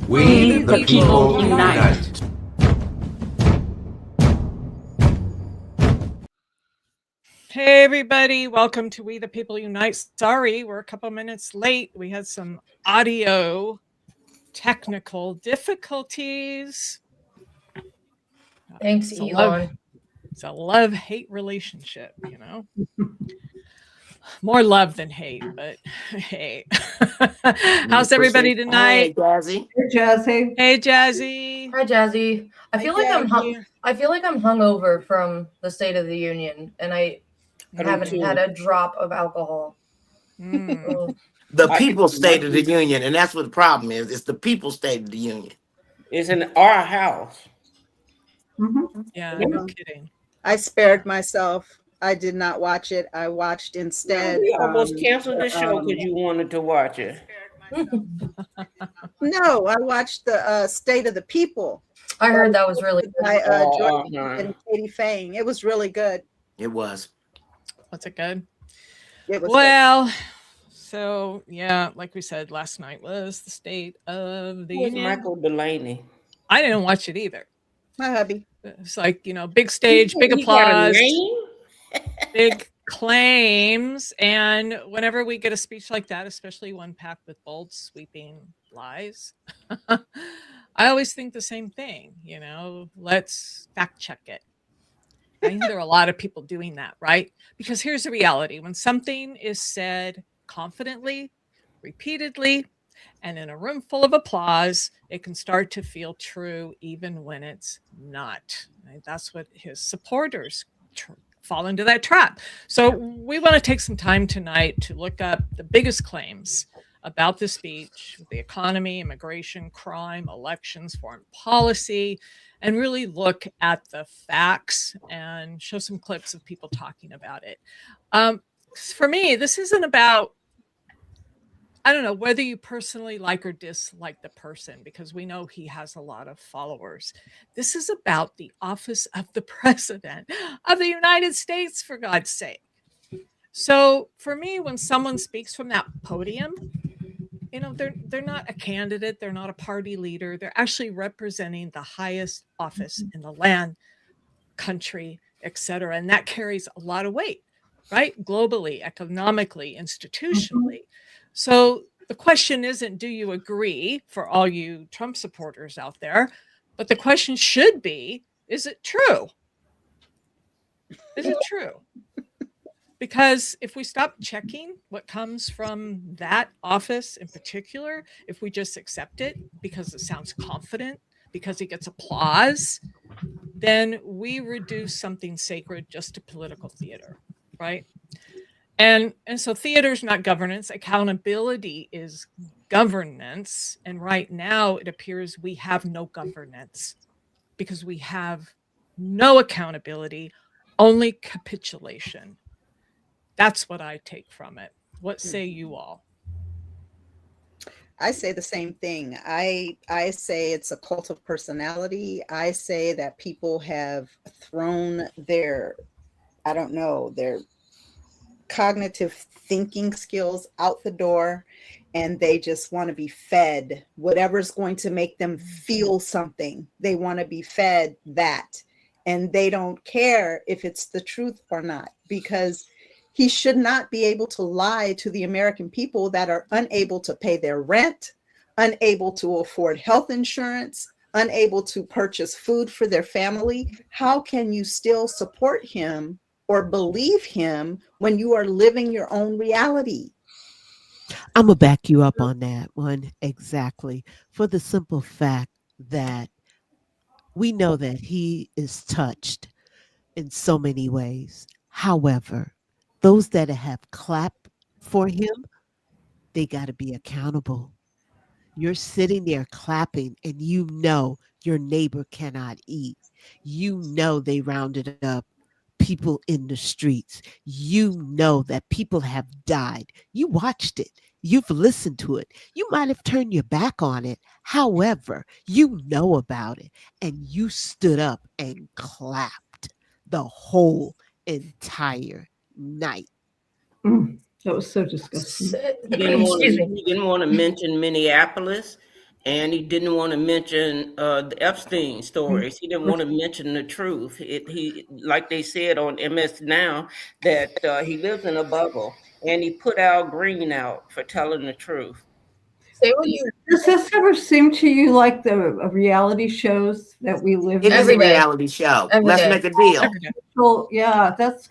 We the people unite. Hey everybody, welcome to We the People Unite. Sorry, we're a couple minutes late. We had some audio technical difficulties. Thanks, Elon. It's a love-hate relationship, you know. More love than hate, but hey. How's everybody tonight? Hey, Jazzy. Hey, Jazzy. Hey, Jazzy. Hi, Jazzy. I feel like I'm hungover from the State of the Union, and I haven't had a drop of alcohol. Mm. The People's State of the Union, and that's what the problem is. It's the People's State of the Union. It's in our house. Mm-hmm. Yeah, no kidding. I spared myself. I did not watch it. I watched instead. We almost canceled the show because you wanted to watch it. No, I watched the State of the People. I heard that was really good. By Jordan and Katie Fang. It was really good. It was. Was it good? It was well, good. So yeah, like we said, last night was the State of the Union. Michael Delaney. I didn't watch it either. My hubby. It's like, you know, big stage, big applause, big claims. And whenever we get a speech like that, especially one packed with bold, sweeping lies, I always think the same thing, you know, let's fact check it. I think there are a lot of people doing that, right? Because here's the reality. When something is said confidently, repeatedly, and in a room full of applause, it can start to feel true even when it's not. Right? That's what his supporters fall into that trap. So we want to take some time tonight to look up the biggest claims about the speech, the economy, immigration, crime, elections, foreign policy, and really look at the facts and show some clips of people talking about it. For me, this isn't about, I don't know, whether you personally like or dislike the person, because we know he has a lot of followers. This is about the office of the president of the United States, for God's sake. So for me, when someone speaks from that podium, you know, they're not a candidate, they're not a party leader, they're actually representing the highest office in the land, country, etc. And that carries a lot of weight, right? Globally, economically, institutionally. So the question isn't, do you agree, for all you Trump supporters out there? But the question should be, is it true? Is it true? Because if we stop checking what comes from that office in particular, if we just accept it because it sounds confident, because he gets applause, then we reduce something sacred just to political theater, right? And so theater is not governance. Accountability is governance. And right now it appears we have no governance because we have no accountability, only capitulation. That's what I take from it. What say you all? I say the same thing. I say it's a cult of personality. I say that people have thrown their, I don't know, their cognitive thinking skills out the door, and they just want to be fed whatever's going to make them feel something. They want to be fed that, and they don't care if it's the truth or not, because he should not be able to lie to the American people that are unable to pay their rent, unable to afford health insurance, unable to purchase food for their family. How can you still support him or believe him when you are living your own reality? I'm going to back you up on that one. Exactly. For the simple fact that we know that he is touched in so many ways. However, those that have clapped for him, they got to be accountable. You're sitting there clapping and you know your neighbor cannot eat. You know they rounded up people in the streets. You know that people have died. You watched it. You've listened to it. You might have turned your back on it. However, you know about it and you stood up and clapped the whole entire night. That was so disgusting. He didn't want to mention Minneapolis And he didn't want to mention the Epstein stories. He didn't want to mention the truth. He, like they said on MS Now, that he lives in a bubble, and he put Al Green out for telling the truth. Say what you. Does this ever seem to you like the reality shows that we live It in? is a Every day. reality show. Every Let's day. make a deal. Every day. Well, yeah, that's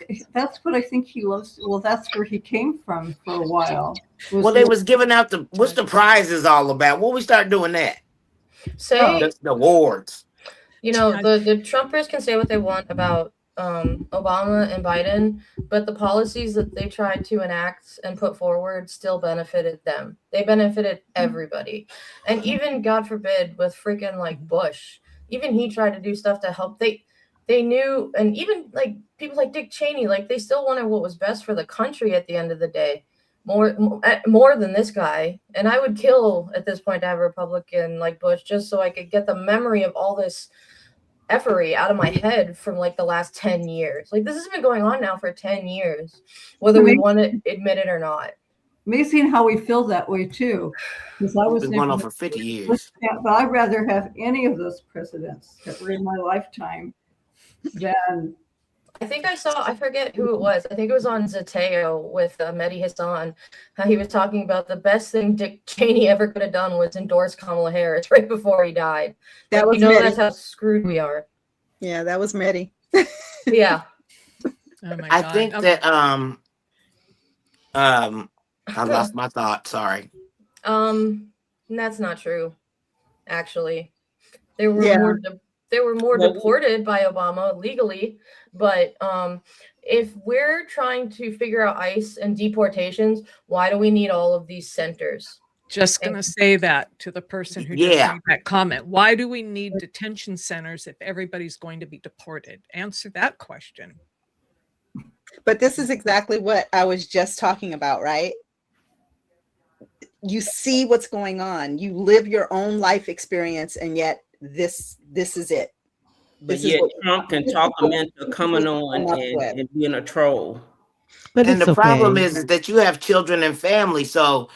what I think he loves. Well, that's where he came from for a while. Well, they was giving out what's the prizes all about? When we start doing that? Say, The awards. you know, the Trumpers can say what they want about Obama and Biden, but the policies that they tried to enact and put forward still benefited them. They benefited everybody. And even, God forbid, with freaking like Bush, even he tried to do stuff to help. They knew, and even like people like Dick Cheney, like they still wanted what was best for the country at the end of the day. More than this guy. And I would kill at this point to have a Republican like Bush just so I could get the memory of all this effery out of my head from like the last 10 years. Like this has been going on now for 10 years, whether we want to admit it or not. Amazing how we feel that way too. Because I was It's been going on for 50 years. Yeah, but I'd rather have any of those presidents that were in my lifetime than. I think I forget who it was. I think it was on Zateo with Mehdi Hassan, how he was talking about the best thing Dick Cheney ever could have done was endorse Kamala Harris right before he died. That was that's how screwed we are. Yeah, that was Mehdi. Yeah. Oh my I God. think that I lost my thought. Sorry. That's not true. Actually, there were more deported by Obama legally, but if we're trying to figure out ICE and deportations, why do we need all of these centers? Just going to say that to the person who just made that comment. Why do we need detention centers if everybody's going to be deported? Answer that question. But this is exactly what I was just talking about, right? You see what's going on. You live your own life experience, and yet this is it. But yet Trump can talk them into coming on and being a troll. And the problem is that you have children and family, so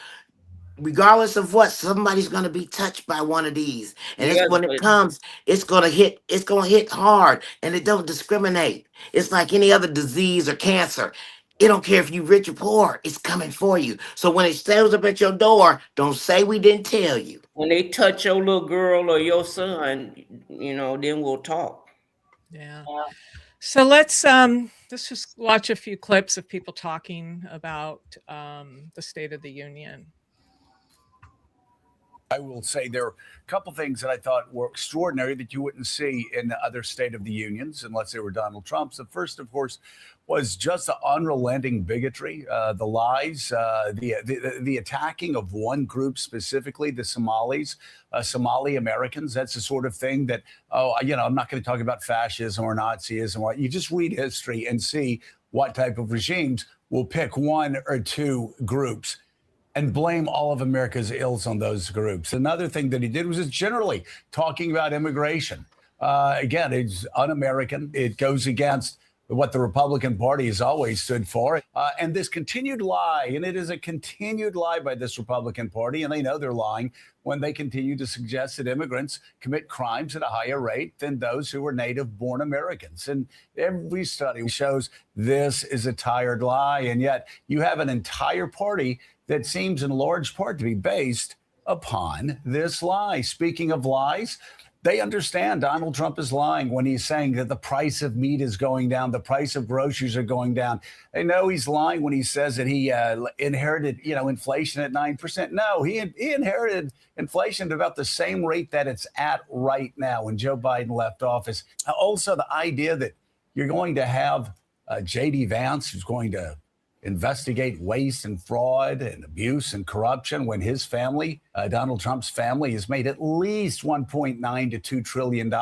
regardless of what, somebody's going to be touched by one of these, and it's when it comes, it's going to hit hard, and it don't discriminate. It's like any other disease or cancer. It don't care if you rich or poor, it's coming for you. So when it shows up at your door, don't say we didn't tell you. When they touch your little girl or your son, then we'll talk. Yeah. So let's just watch a few clips of people talking about the State of the Union. I will say there are a couple things that I thought were extraordinary that you wouldn't see in the other State of the Unions unless they were Donald Trump's. The first, of course, was just the unrelenting bigotry, the lies, the attacking of one group specifically, the Somalis, Somali Americans. That's the sort of thing that, I'm not going to talk about fascism or Nazism. You just read history and see what type of regimes will pick one or two groups and blame all of America's ills on those groups. Another thing that he did was just generally talking about immigration. Again, it's un-American. It goes against what the Republican Party has always stood for. And this continued lie, and it is a continued lie by this Republican Party, and they know they're lying when they continue to suggest that immigrants commit crimes at a higher rate than those who are native-born Americans. And every study shows this is a tired lie, and yet you have an entire party that seems in large part to be based upon this lie. Speaking of lies, they understand Donald Trump is lying when he's saying that the price of meat is going down, the price of groceries are going down. They know he's lying when he says that he inherited, inflation at 9%. No, he inherited inflation at about the same rate that it's at right now when Joe Biden left office. Also, the idea that you're going to have J.D. Vance, who's going to investigate waste and fraud and abuse and corruption when his family, Donald Trump's family, has made at least $1.9 to $2 trillion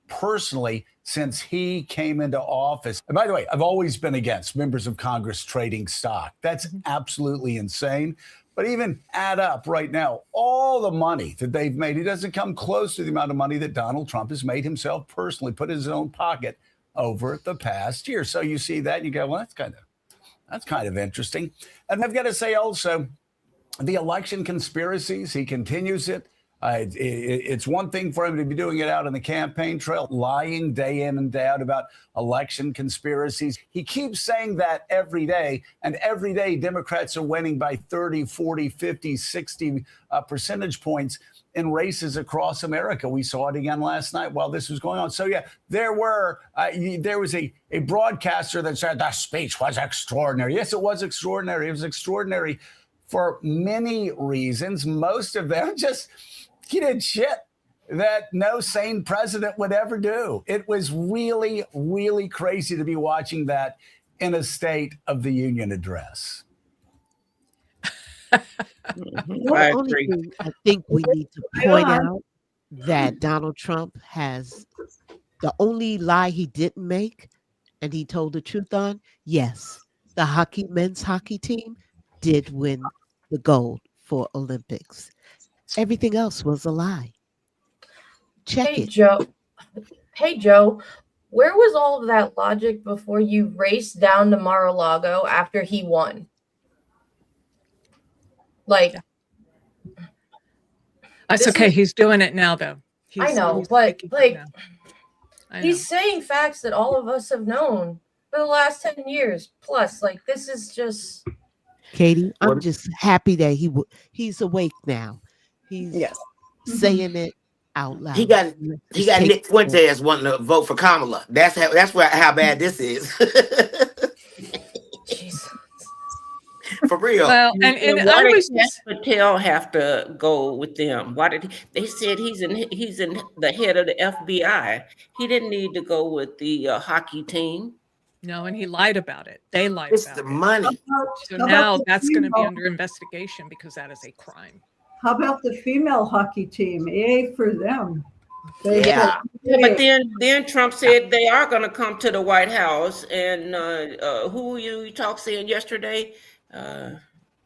personally since he came into office. And by the way, I've always been against members of Congress trading stock. That's absolutely insane. But even add up right now, all the money that they've made, it doesn't come close to the amount of money that Donald Trump has made himself personally, put in his own pocket over the past year. So you see that and you go, well, that's kind of interesting. And I've got to say also, the election conspiracies, he continues it. It's one thing for him to be doing it out on the campaign trail, lying day in and day out about election conspiracies. He keeps saying that every day, and every day Democrats are winning by 30, 40, 50, 60 percentage points in races across America. We saw it again last night while this was going on. So yeah, there was a broadcaster that said the speech was extraordinary. Yes, it was extraordinary. It was extraordinary for many reasons. Most of them just, he did shit that no sane president would ever do. It was really, really crazy to be watching that in a State of the Union address. The only thing I think we need to point out that Donald Trump has, the only lie he didn't make and he told the truth on, yes, the men's hockey team did win the gold for Olympics. Everything else was a lie. Check it. Hey, Joe, where was all of that logic before you raced down to Mar-a-Lago after he won? Like, that's okay. He's doing it now, though. I know, but like, he's saying facts that all of us have known for the last 10 years plus. Like, this is just. Katie, I'm just happy that he's awake now. He's saying it out loud. He got Nick Fuentes wanting to vote for Kamala. That's how bad this is. For real. Well, and why did Patel have to go with them? Why did they said he's in the head of the FBI? He didn't need to go with the hockey team. No, and he lied about it. They lied it's about the it. money. So now that's going to be under investigation because that is a crime. How about the female hockey team? Yay for them. But then Trump said they are going to come to the White House. And who you saying yesterday?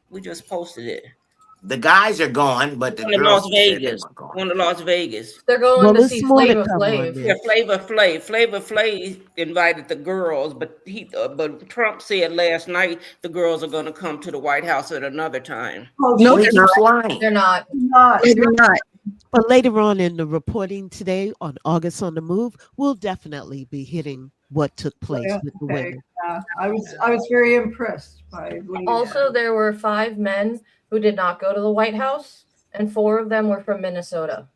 We just posted it. The guys are gone, but the girls Las Vegas. Going to Las Vegas. They're going to see Flavor Flav. Yeah, Flavor Flav invited the girls, but but Trump said last night the girls are going to come to the White House at another time. Oh, no, they're not. They're not. They're not. But later on in the reporting today on August on the Move, we'll definitely be hitting what took place with the women. I was very impressed by. Also, there were 5 men who did not go to the White House, and 4 of them were from Minnesota.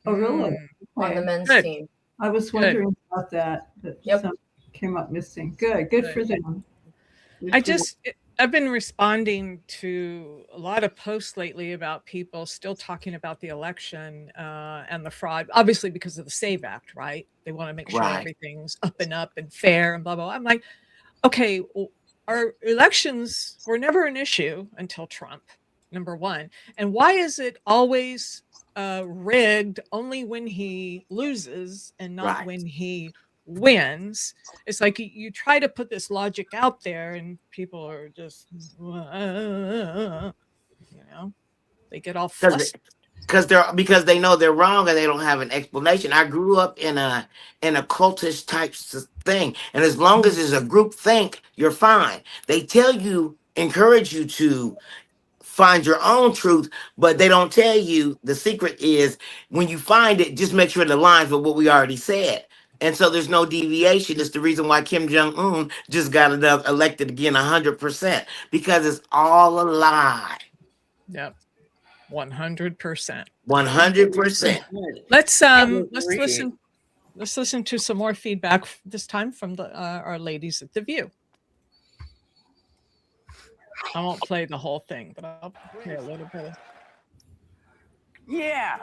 Oh, really? On the men's team. I was wondering about that. Some came up missing. Good for them. I've been responding to a lot of posts lately about people still talking about the election and the fraud, obviously because of the SAVE Act, right? They want to make sure everything's up and fair and blah, blah, blah. I'm like, okay, well, our elections were never an issue until Trump, number one. And why is it always rigged only when he loses and not when he wins? It's like you try to put this logic out there and people are just, they get all flustered. Because they know they're wrong and they don't have an explanation. I grew up in a cultish type thing, and as long as it's a group think, you're fine. They encourage you to find your own truth, but they don't tell you the secret is when you find it, just make sure it aligns with what we already said. And so there's no deviation. It's the reason why Kim Jong-un just got elected again 100%, because it's all a lie. Yep. 100%. 100%. Let's listen to some more feedback this time from our ladies at The View. I won't play the whole thing, but I'll play a little bit. Yeah.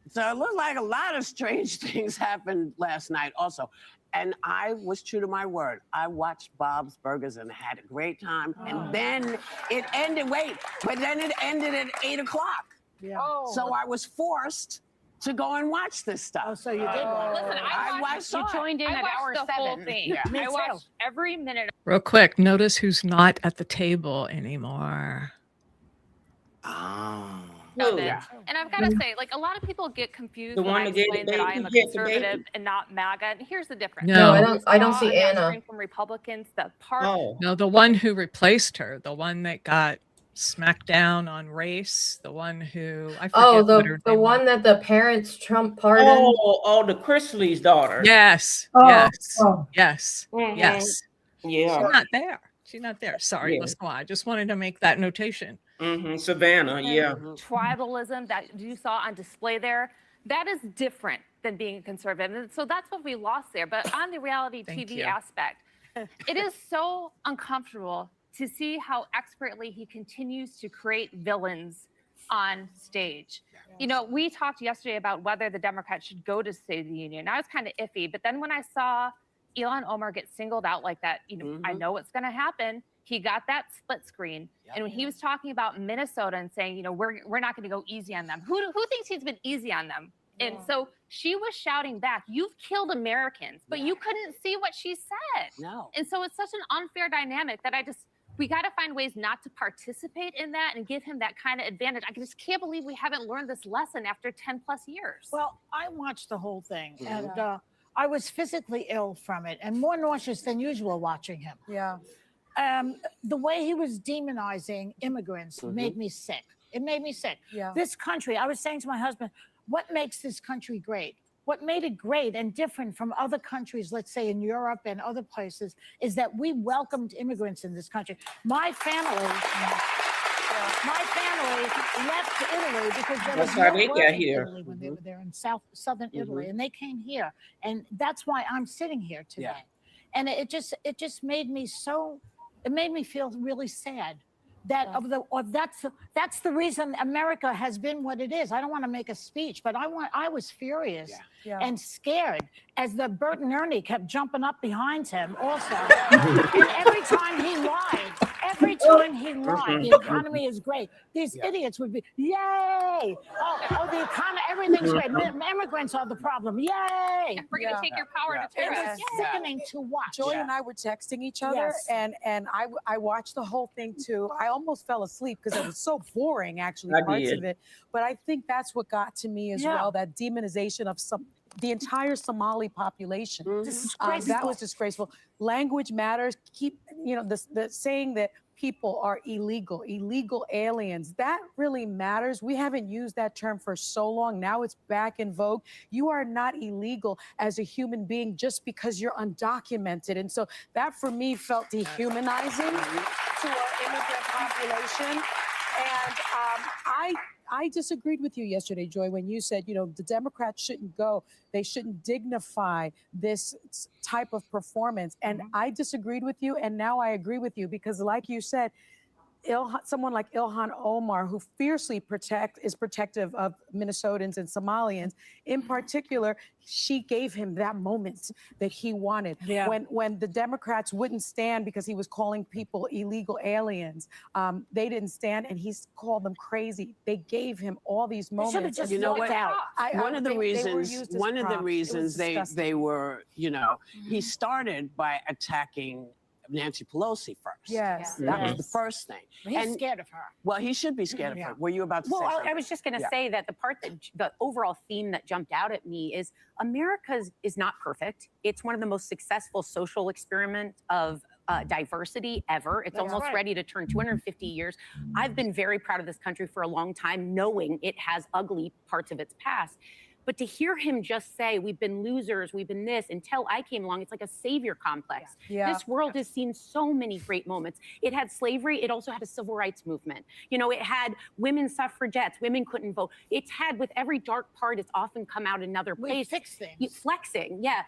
So it looked like a lot of strange things happened last night also. And I was true to my word. I watched Bob's Burgers and had a great time. And then it ended, it ended at 8 o'clock. Yeah. Oh. So I was forced to go and watch this stuff. Oh, so you did. Listen, I watched you joined in at hour 7. Whole thing. Yeah. I watched every minute. Real quick, notice who's not at the table anymore. Oh. Yeah. And I've got to say, like, a lot of people get confused when I explain that I am a conservative and not MAGA. And here's the difference. No, I don't see Anna. From Republicans, the part. No, the one who replaced her, the one that got smack down on race, the one who I forget what her the name one was. that the parents Trump pardoned. The Chrisley's daughter. Yes, Oh, yes, oh. yes, yes. Yeah. She's not there. She's not there. Sorry, Yeah. let's go on. I just wanted to make that notation. Savannah, yeah. Tribalism that you saw on display there, that is different than being a conservative. And so that's what we lost there. But on the reality TV aspect, it is so uncomfortable to see how expertly he continues to create villains on stage. You know, we talked yesterday about whether the Democrats should go to State of the Union. I was kind of iffy, but then when I saw Ilhan Omar get singled out like that, you know, I know what's going to happen. He got that split screen. And when he was talking about Minnesota and saying, you know, we're not going to go easy on them. Who thinks he's been easy on them? And so she was shouting back, "You've killed Americans," but you couldn't see what she said. No. And so it's such an unfair dynamic that we got to find ways not to participate in that and give him that kind of advantage. I just can't believe we haven't learned this lesson after 10 plus years. Well, I watched the whole thing and I was physically ill from it and more nauseous than usual watching him. Yeah. The way he was demonizing immigrants made me sick. It made me sick. Yeah. This country, I was saying to my husband, what makes this country great? What made it great and different from other countries, let's say in Europe and other places, is that we welcomed immigrants in this country. My family left Italy because there was no work in Italy when they were there in southern Italy, and they came here, and that's why I'm sitting here today. And it just made me it made me feel really sad. That's the reason America has been what it is. I don't want to make a speech, but I was furious and scared as the Bert and Ernie kept jumping up behind him also. And every time he lied, the economy is great. These idiots would be, yay! Oh, the economy, everything's great. Immigrants are the problem. Yay! We're going to take your power to It was terrorists. sickening to watch. Joy and I were texting each other, and I watched the whole thing too. I almost fell asleep because it was so boring, actually, parts of it. But I think that's what got to me as well, that demonization of the entire Somali population. That was disgraceful. Language matters. Keep, the saying that people are illegal aliens, that really matters. We haven't used that term for so long. Now it's back in vogue. You are not illegal as a human being just because you're undocumented. And so that for me felt dehumanizing to our immigrant population. And I disagreed with you yesterday, Joy, when you said, the Democrats shouldn't go. They shouldn't dignify this type of performance. And I disagreed with you. And now I agree with you because like you said, someone like Ilhan Omar, who fiercely is protective of Minnesotans and Somalians, in particular, she gave him that moment that he wanted. Yeah. When the Democrats wouldn't stand because he was calling people illegal aliens, they didn't stand, and he called them crazy. They gave him all these moments. Just you know what? out. One of the reasons they were, he started by attacking Nancy Pelosi first. Yes. That was the first thing. He's scared of her. Well, he should be scared of her. Were you about to say something? I was just going to say that the overall theme that jumped out at me is America is not perfect. It's one of the most successful social experiments of diversity ever. It's almost ready to turn 250 years. I've been very proud of this country for a long time, knowing it has ugly parts of its past. But to hear him just say, we've been losers, we've been this, until I came along, it's like a savior complex. Yeah. This world has seen so many great moments. It had slavery. It also had a civil rights movement. It had women suffragettes. Women couldn't vote. It's had, with every dark part, it's often come out another place. We fix things. Flexing, yeah.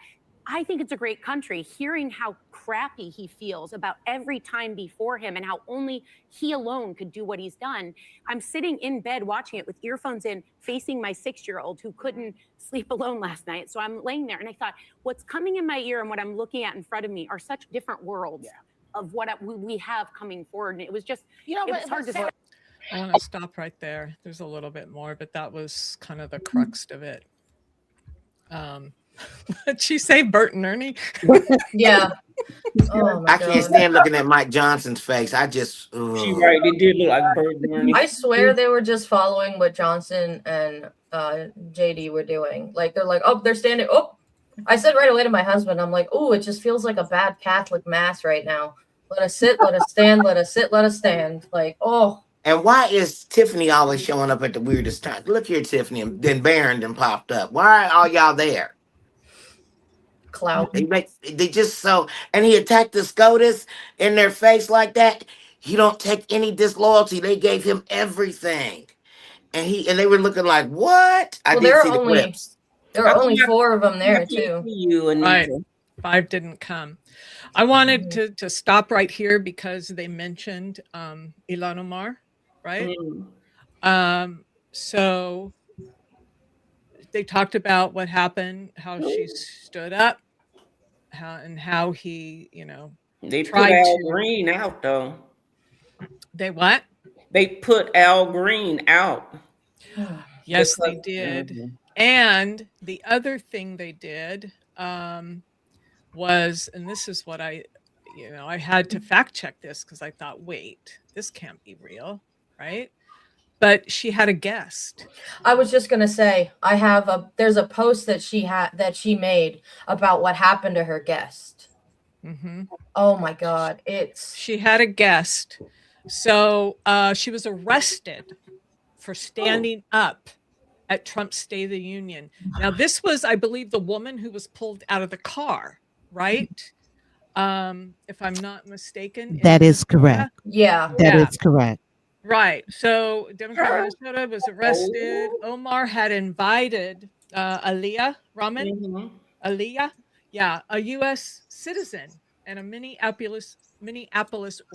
I think it's a great country. Hearing how crappy he feels about every time before him and how only he alone could do what he's done. I'm sitting in bed watching it with earphones in, facing my 6-year-old who couldn't sleep alone last night. So I'm laying there and I thought, what's coming in my ear and what I'm looking at in front of me are such different worlds of what we have coming forward. And it was just, it was hard to say. I want to stop right there. There's a little bit more, but that was kind of the crux of it. What'd she say, Bert and Ernie? Yeah. Oh I can't stand looking at Mike Johnson's face. I just. She right. It did look like Bert and Ernie. I swear they were just following what Johnson and JD were doing. Like they're like, oh, they're standing. Oh, I said right away to my husband, I'm like, oh, it just feels like a bad Catholic mass right now. Let us sit, let us stand, let us sit, let us stand. Like, oh. And why is Tiffany always showing up at the weirdest time? Look here, Tiffany, and then Barrington popped up. Why are all y'all there? Clout. They just so, and he attacked the SCOTUS in their face like that. He don't take any disloyalty. They gave him everything, and they were looking like, what? I Well, did see the clips. there are only 4 of them there too. You, Anita. Right. 5 didn't come. I wanted to stop right here because they mentioned Ilhan Omar, right? So they talked about what happened, how she stood up, how he, they put tried Al to. Green out though. They what? They put Al Green out. Yes, they did. And the other thing they did was, and this is what I had to fact check this because I thought, wait, this can't be real, right? But she had a guest. I was just gonna say, there's a post that she made about what happened to her guest. Mm-hmm. Oh my God, she had a guest. So she was arrested for standing up at Trump's State of the Union. Now, this was, I believe, the woman who was pulled out of the car, right? If I'm not mistaken. That is correct. Yeah. That is correct. Right. So Democrat Minnesota was arrested. Omar had invited Aliyah Rahman, Aliyah, a U.S. citizen and a Minneapolis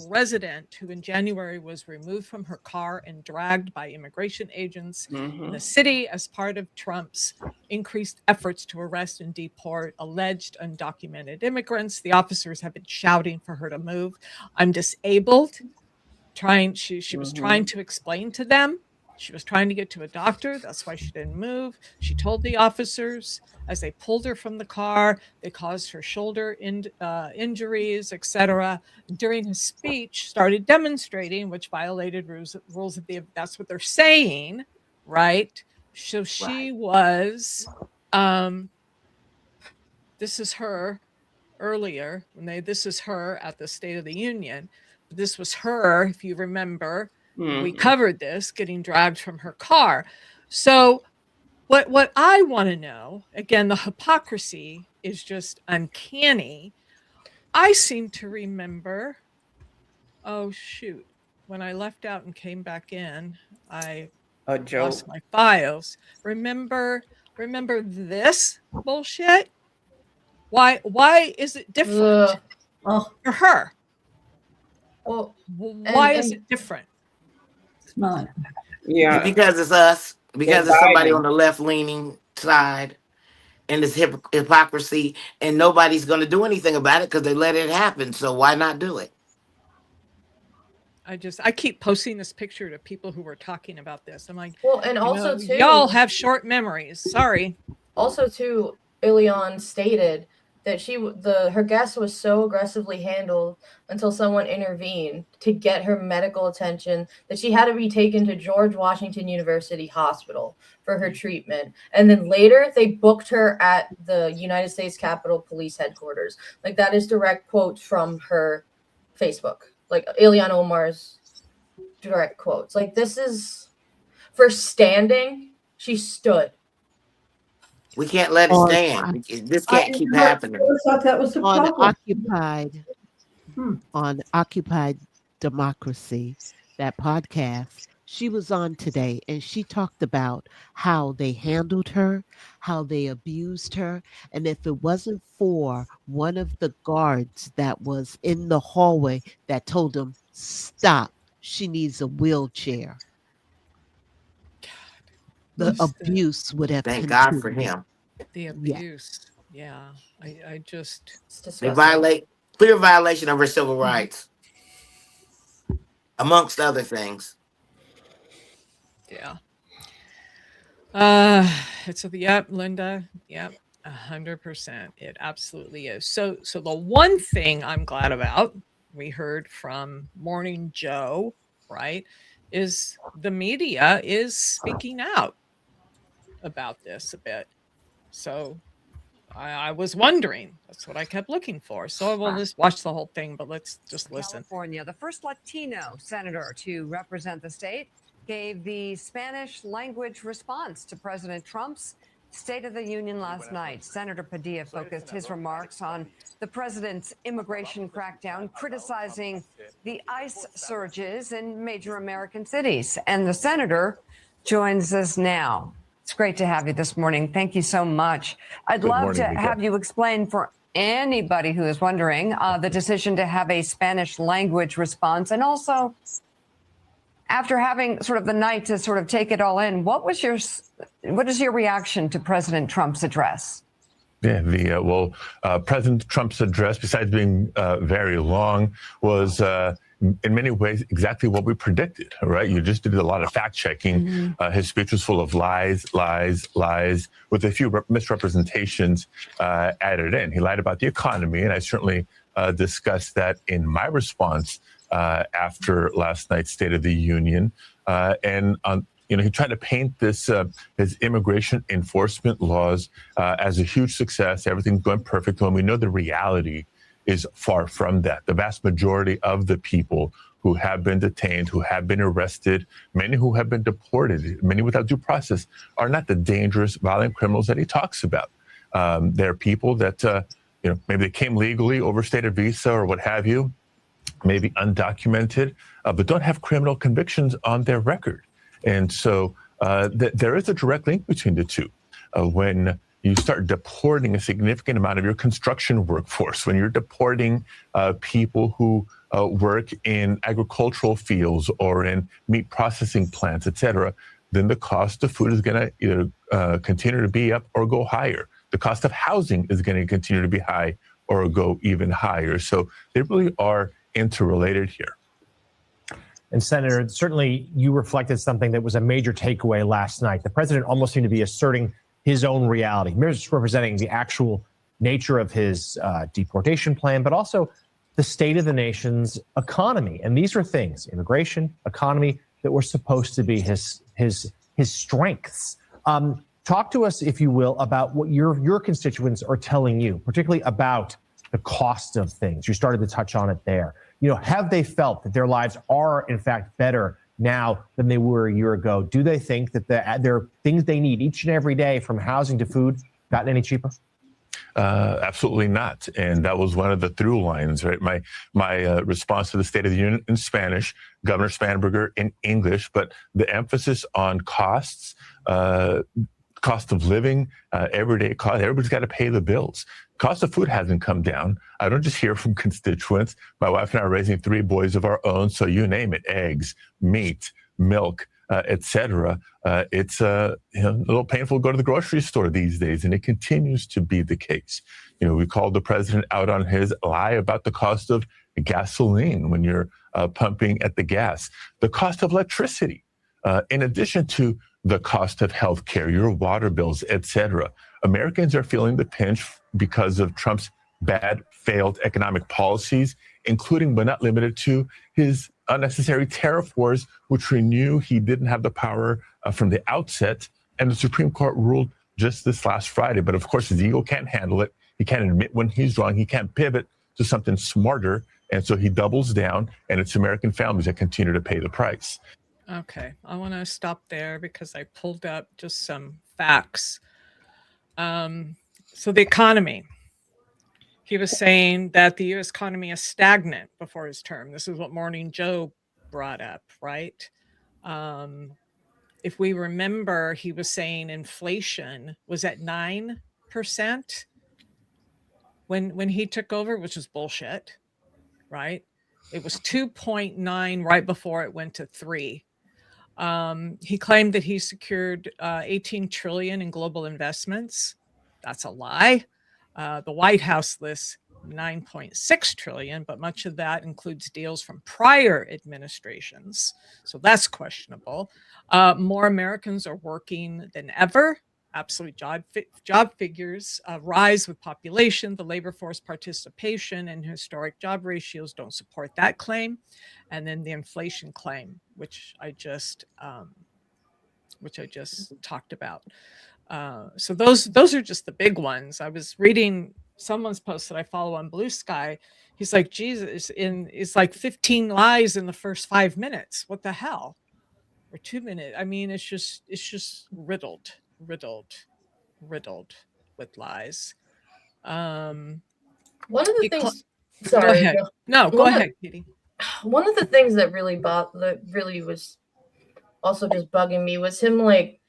resident who in January was removed from her car and dragged by immigration agents in the city as part of Trump's increased efforts to arrest and deport alleged undocumented immigrants. The officers have been shouting for her to move. I'm disabled. She was trying to explain to them. She was trying to get to a doctor. That's why she didn't move. She told the officers as they pulled her from the car, they caused her shoulder injuries, etc. During his speech, started demonstrating, which violated rules of the. That's what they're saying, right? So she was. This is her earlier when this is her at the State of the Union. This was her, if you remember, we covered this, getting dragged from her car. So what I want to know, again, the hypocrisy is just uncanny. I seem to remember, oh shoot, when I left out and came back in, I lost my files. Remember this bullshit? Why is it different for her? Well, why is it different? It's not. Yeah, because it's us. Because it's somebody on the left-leaning side, and it's hypocrisy, and nobody's going to do anything about it because they let it happen. So why not do it? I keep posting this picture to people who were talking about this. I'm like, well, and also too, y'all have short memories. Sorry. Also, too, Ilhan stated that her guest was so aggressively handled until someone intervened to get her medical attention that she had to be taken to George Washington University Hospital for her treatment. And then later they booked her at the United States Capitol Police headquarters. Like, that is direct quotes from her Facebook. Like Ilhan Omar's direct quotes. Like, this is for standing. She stood. We can't let it stand. This can't keep happening. I thought that was the problem. On Occupy Democracy, that podcast, she was on today and she talked about how they handled her, how they abused her. And if it wasn't for one of the guards that was in the hallway that told them, stop, she needs a wheelchair, the abuse would have Thank continued. God for him. The abuse. Yeah. I just. They violate, clear violation of her civil rights, amongst other things. Yeah. It's Linda. Yep. 100%. It absolutely is. So the one thing I'm glad about, we heard from Morning Joe, right, is the media is speaking out about this a bit. So I was wondering. That's what I kept looking for. So we'll just watch the whole thing, but let's just listen. California, the first Latino senator to represent the state, gave the Spanish language response to President Trump's State of the Union last night. Senator Padilla focused his remarks on the president's immigration crackdown, criticizing the ICE surges in major American cities. And the senator joins us now. It's great to have you this morning. Thank you so much. I'd love to have you explain for anybody who is wondering the decision to have a Spanish language response, and also after having sort of the night to sort of take it all in, what is your reaction to President Trump's address? Yeah, President Trump's address, besides being very long, was in many ways exactly what we predicted, right? You just did a lot of fact checking. Mm-hmm. His speech was full of lies, with a few misrepresentations added in. He lied about the economy, and I certainly discussed that in my response after last night's State of the Union. He tried to paint this his immigration enforcement laws as a huge success. Everything's going perfect, when we know the reality is far from that. The vast majority of the people who have been detained, who have been arrested, many who have been deported, many without due process, are not the dangerous, violent criminals that he talks about. They're people that maybe they came legally, overstayed a visa or what have you, maybe undocumented, but don't have criminal convictions on their record. And so there is a direct link between the two. When you start deporting a significant amount of your construction workforce, when you're deporting people who work in agricultural fields or in meat processing plants, et cetera, then the cost of food is going to either continue to be up or go higher. The cost of housing is going to continue to be high or go even higher. So they really are interrelated here. And Senator, certainly you reflected something that was a major takeaway last night. The president almost seemed to be asserting his own reality, misrepresenting the actual nature of his deportation plan, but also the state of the nation's economy. And these are things, immigration, economy, that were supposed to be his strengths. Talk to us, if you will, about what your constituents are telling you, particularly about the cost of things. You started to touch on it there. Have they felt that their lives are, in fact, better now than they were a year ago? Do they think that there are things they need each and every day, from housing to food, gotten any cheaper? Absolutely not. And that was one of the through lines, right? My response to the State of the Union in Spanish, Governor Spanberger in English, but the emphasis on costs, cost of living, everyday cost. Everybody's got to pay the bills. Cost of food hasn't come down. I don't just hear from constituents. My wife and I are raising 3 boys of our own, so you name it: eggs, meat, milk, etc. It's a little painful to go to the grocery store these days, and it continues to be the case. We called the president out on his lie about the cost of gasoline when you're pumping at the gas, the cost of electricity, in addition to the cost of healthcare, your water bills, etc. Americans are feeling the pinch because of Trump's bad, failed economic policies, including but not limited to his unnecessary tariff wars, which we knew he didn't have the power from the outset. And the Supreme Court ruled just this last Friday. But of course, his ego can't handle it. He can't admit when he's wrong. He can't pivot to something smarter. And so he doubles down, and it's American families that continue to pay the price. Okay, I want to stop there because I pulled up just some facts. So the economy. He was saying that the U.S. economy is stagnant before his term. This is what Morning Joe brought up, right? If we remember, he was saying inflation was at 9% when he took over, which was bullshit, right? It was 2.9 right before it went to 3. He claimed that he secured 18 trillion in global investments. That's a lie. The White House lists 9.6 trillion, but much of that includes deals from prior administrations. So that's questionable. More Americans are working than ever. Absolute job figures rise with population. The labor force participation and historic job ratios don't support that claim. And then the inflation claim, which I just talked about. So those are just the big ones. I was reading someone's post that I follow on Blue Sky. He's like, Jesus, it's like 15 lies in the first 5 minutes. What the hell? Or 2 minutes. I mean, it's just riddled with lies. One of the things. Go Sorry. ahead. No, go ahead, Katie. One of the things that really was also just bugging me was him like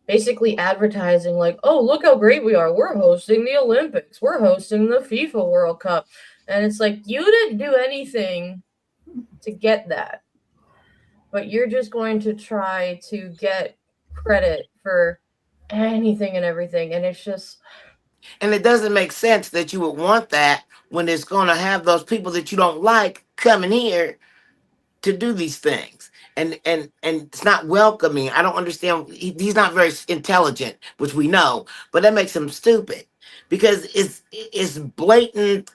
basically advertising like, oh, look how great we are. We're hosting the Olympics. We're hosting the FIFA World Cup. And it's like, you didn't do anything to get that. But you're just going to try to get credit for anything and everything. And it's just. And it doesn't make sense that you would want that when it's going to have those people that you don't like coming here to do these things. And it's not welcoming. I don't understand. He's not very intelligent, which we know, but that makes him stupid because it's blatant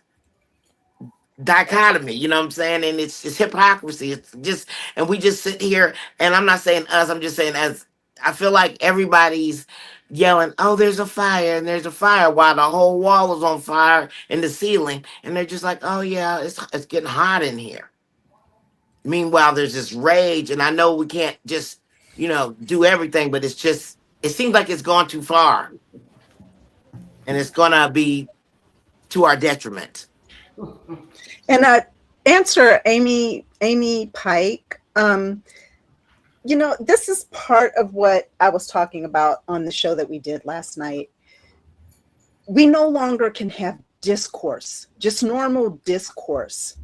dichotomy, you know what I'm saying? And it's hypocrisy. It's just, and we just sit here, and I'm not saying us, I'm just saying as I feel like everybody's yelling, oh, there's a fire and there's a fire, while the whole wall is on fire in the ceiling, and they're just like, oh yeah, it's getting hot in here. Meanwhile, there's this rage, and I know we can't just, do everything, but it's just, it seems like it's gone too far, and it's gonna be to our detriment. And answer Amy Pike. This is part of what I was talking about on the show that we did last night. We no longer can have discourse, just normal discourse,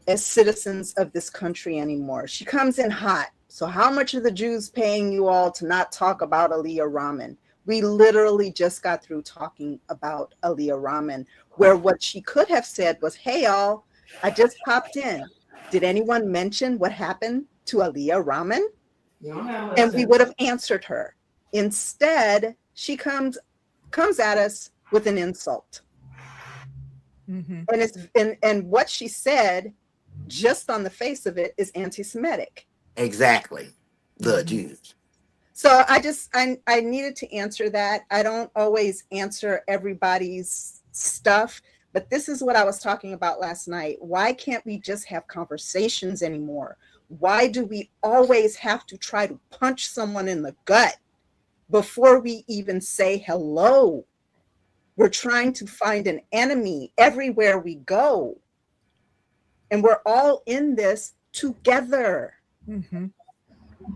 as citizens of this country anymore. She comes in hot. So how much are the Jews paying you all to not talk about Aliyah Rahman? We literally just got through talking about Aliyah Rahman, where what she could have said was, hey, y'all, I just popped in. Did anyone mention what happened to Aliyah Rahman? And we would have answered her. Instead, she comes at us with an insult. Mm-hmm. And what she said, just on the face of it, is anti-Semitic. Exactly. The Jews. So I needed to answer that. I don't always answer everybody's stuff, but this is what I was talking about last night. Why can't we just have conversations anymore? Why do we always have to try to punch someone in the gut before we even say hello? We're trying to find an enemy everywhere we go. And we're all in this together. Mm-hmm.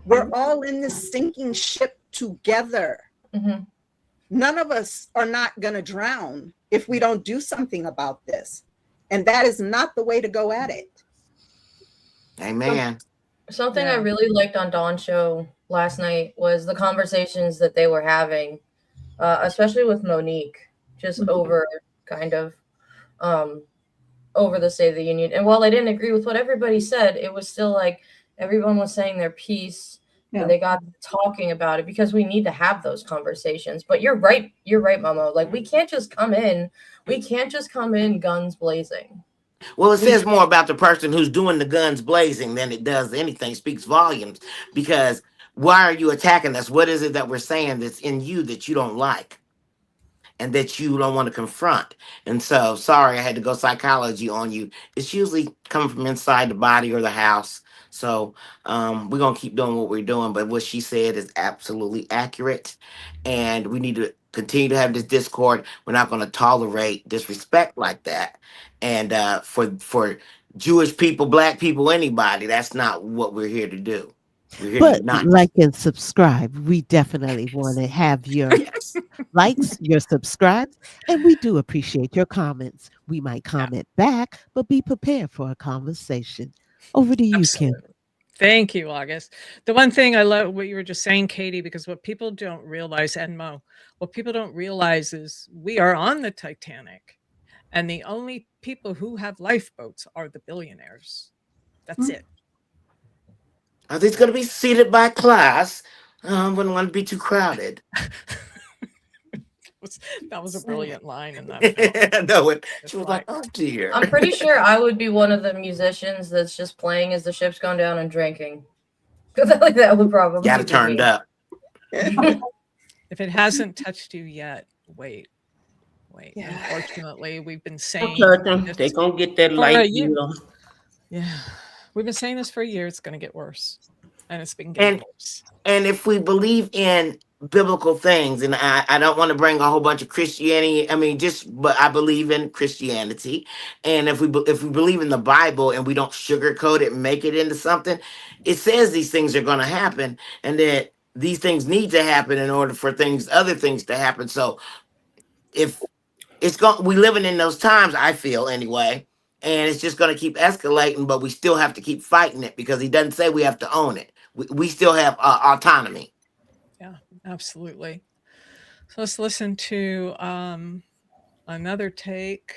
We're all in this sinking ship together. Mm-hmm. None of us are not going to drown if we don't do something about this. And that is not the way to go at it. Amen. Something I really liked on Dawn's show last night was the conversations that they were having, especially with Monique, just over the State of the Union. And while I didn't agree with what everybody said, it was still like everyone was saying their piece and they got talking about it, because we need to have those conversations. But you're right, Momo. Like, we can't just come in guns blazing. Well, it says more about the person who's doing the guns blazing than it does anything. Speaks volumes, because why are you attacking us? What is it that we're saying that's in you that you don't like and that you don't want to confront? And so, sorry, I had to go psychology on you. It's usually coming from inside the body or the house. So we're going to keep doing what we're doing. But what she said is absolutely accurate. And we need to continue to have this discord. We're not going to tolerate disrespect like that. And for Jewish people, Black people, anybody, that's not what we're here to do. We're here But to not like and subscribe. We definitely want to have your likes, your subscribes, and we do appreciate your comments. We might comment back, but be prepared for a conversation. Over to you, Kim. Thank you, August. The one thing I love what you were just saying, Katie, because what people don't realize, and Mo, what people don't realize is we are on the Titanic, and the only people who have lifeboats are the billionaires. That's it. Are these going to be seated by class? I wouldn't want to be too crowded. That was a brilliant line in that film. No, she was like, oh dear. I'm pretty sure I would be one of the musicians that's just playing as the ship's gone down and drinking. Because I think that would probably got it turned up. If it hasn't touched you yet, wait. Yeah. Unfortunately, we've been saying They're going to get that for a light year. bill. Yeah. We've been saying this for a year. It's going to get worse. And it's been getting worse. And if we believe in biblical things, and I don't want to bring a whole bunch of Christianity, but I believe in Christianity. And if we believe in the Bible and we don't sugarcoat it and make it into something, it says these things are going to happen, and that these things need to happen in order for other things to happen. So if we living in those times, I feel anyway, and it's just going to keep escalating, but we still have to keep fighting it because he doesn't say we have to own it. We still have autonomy. Yeah, absolutely. So let's listen to another take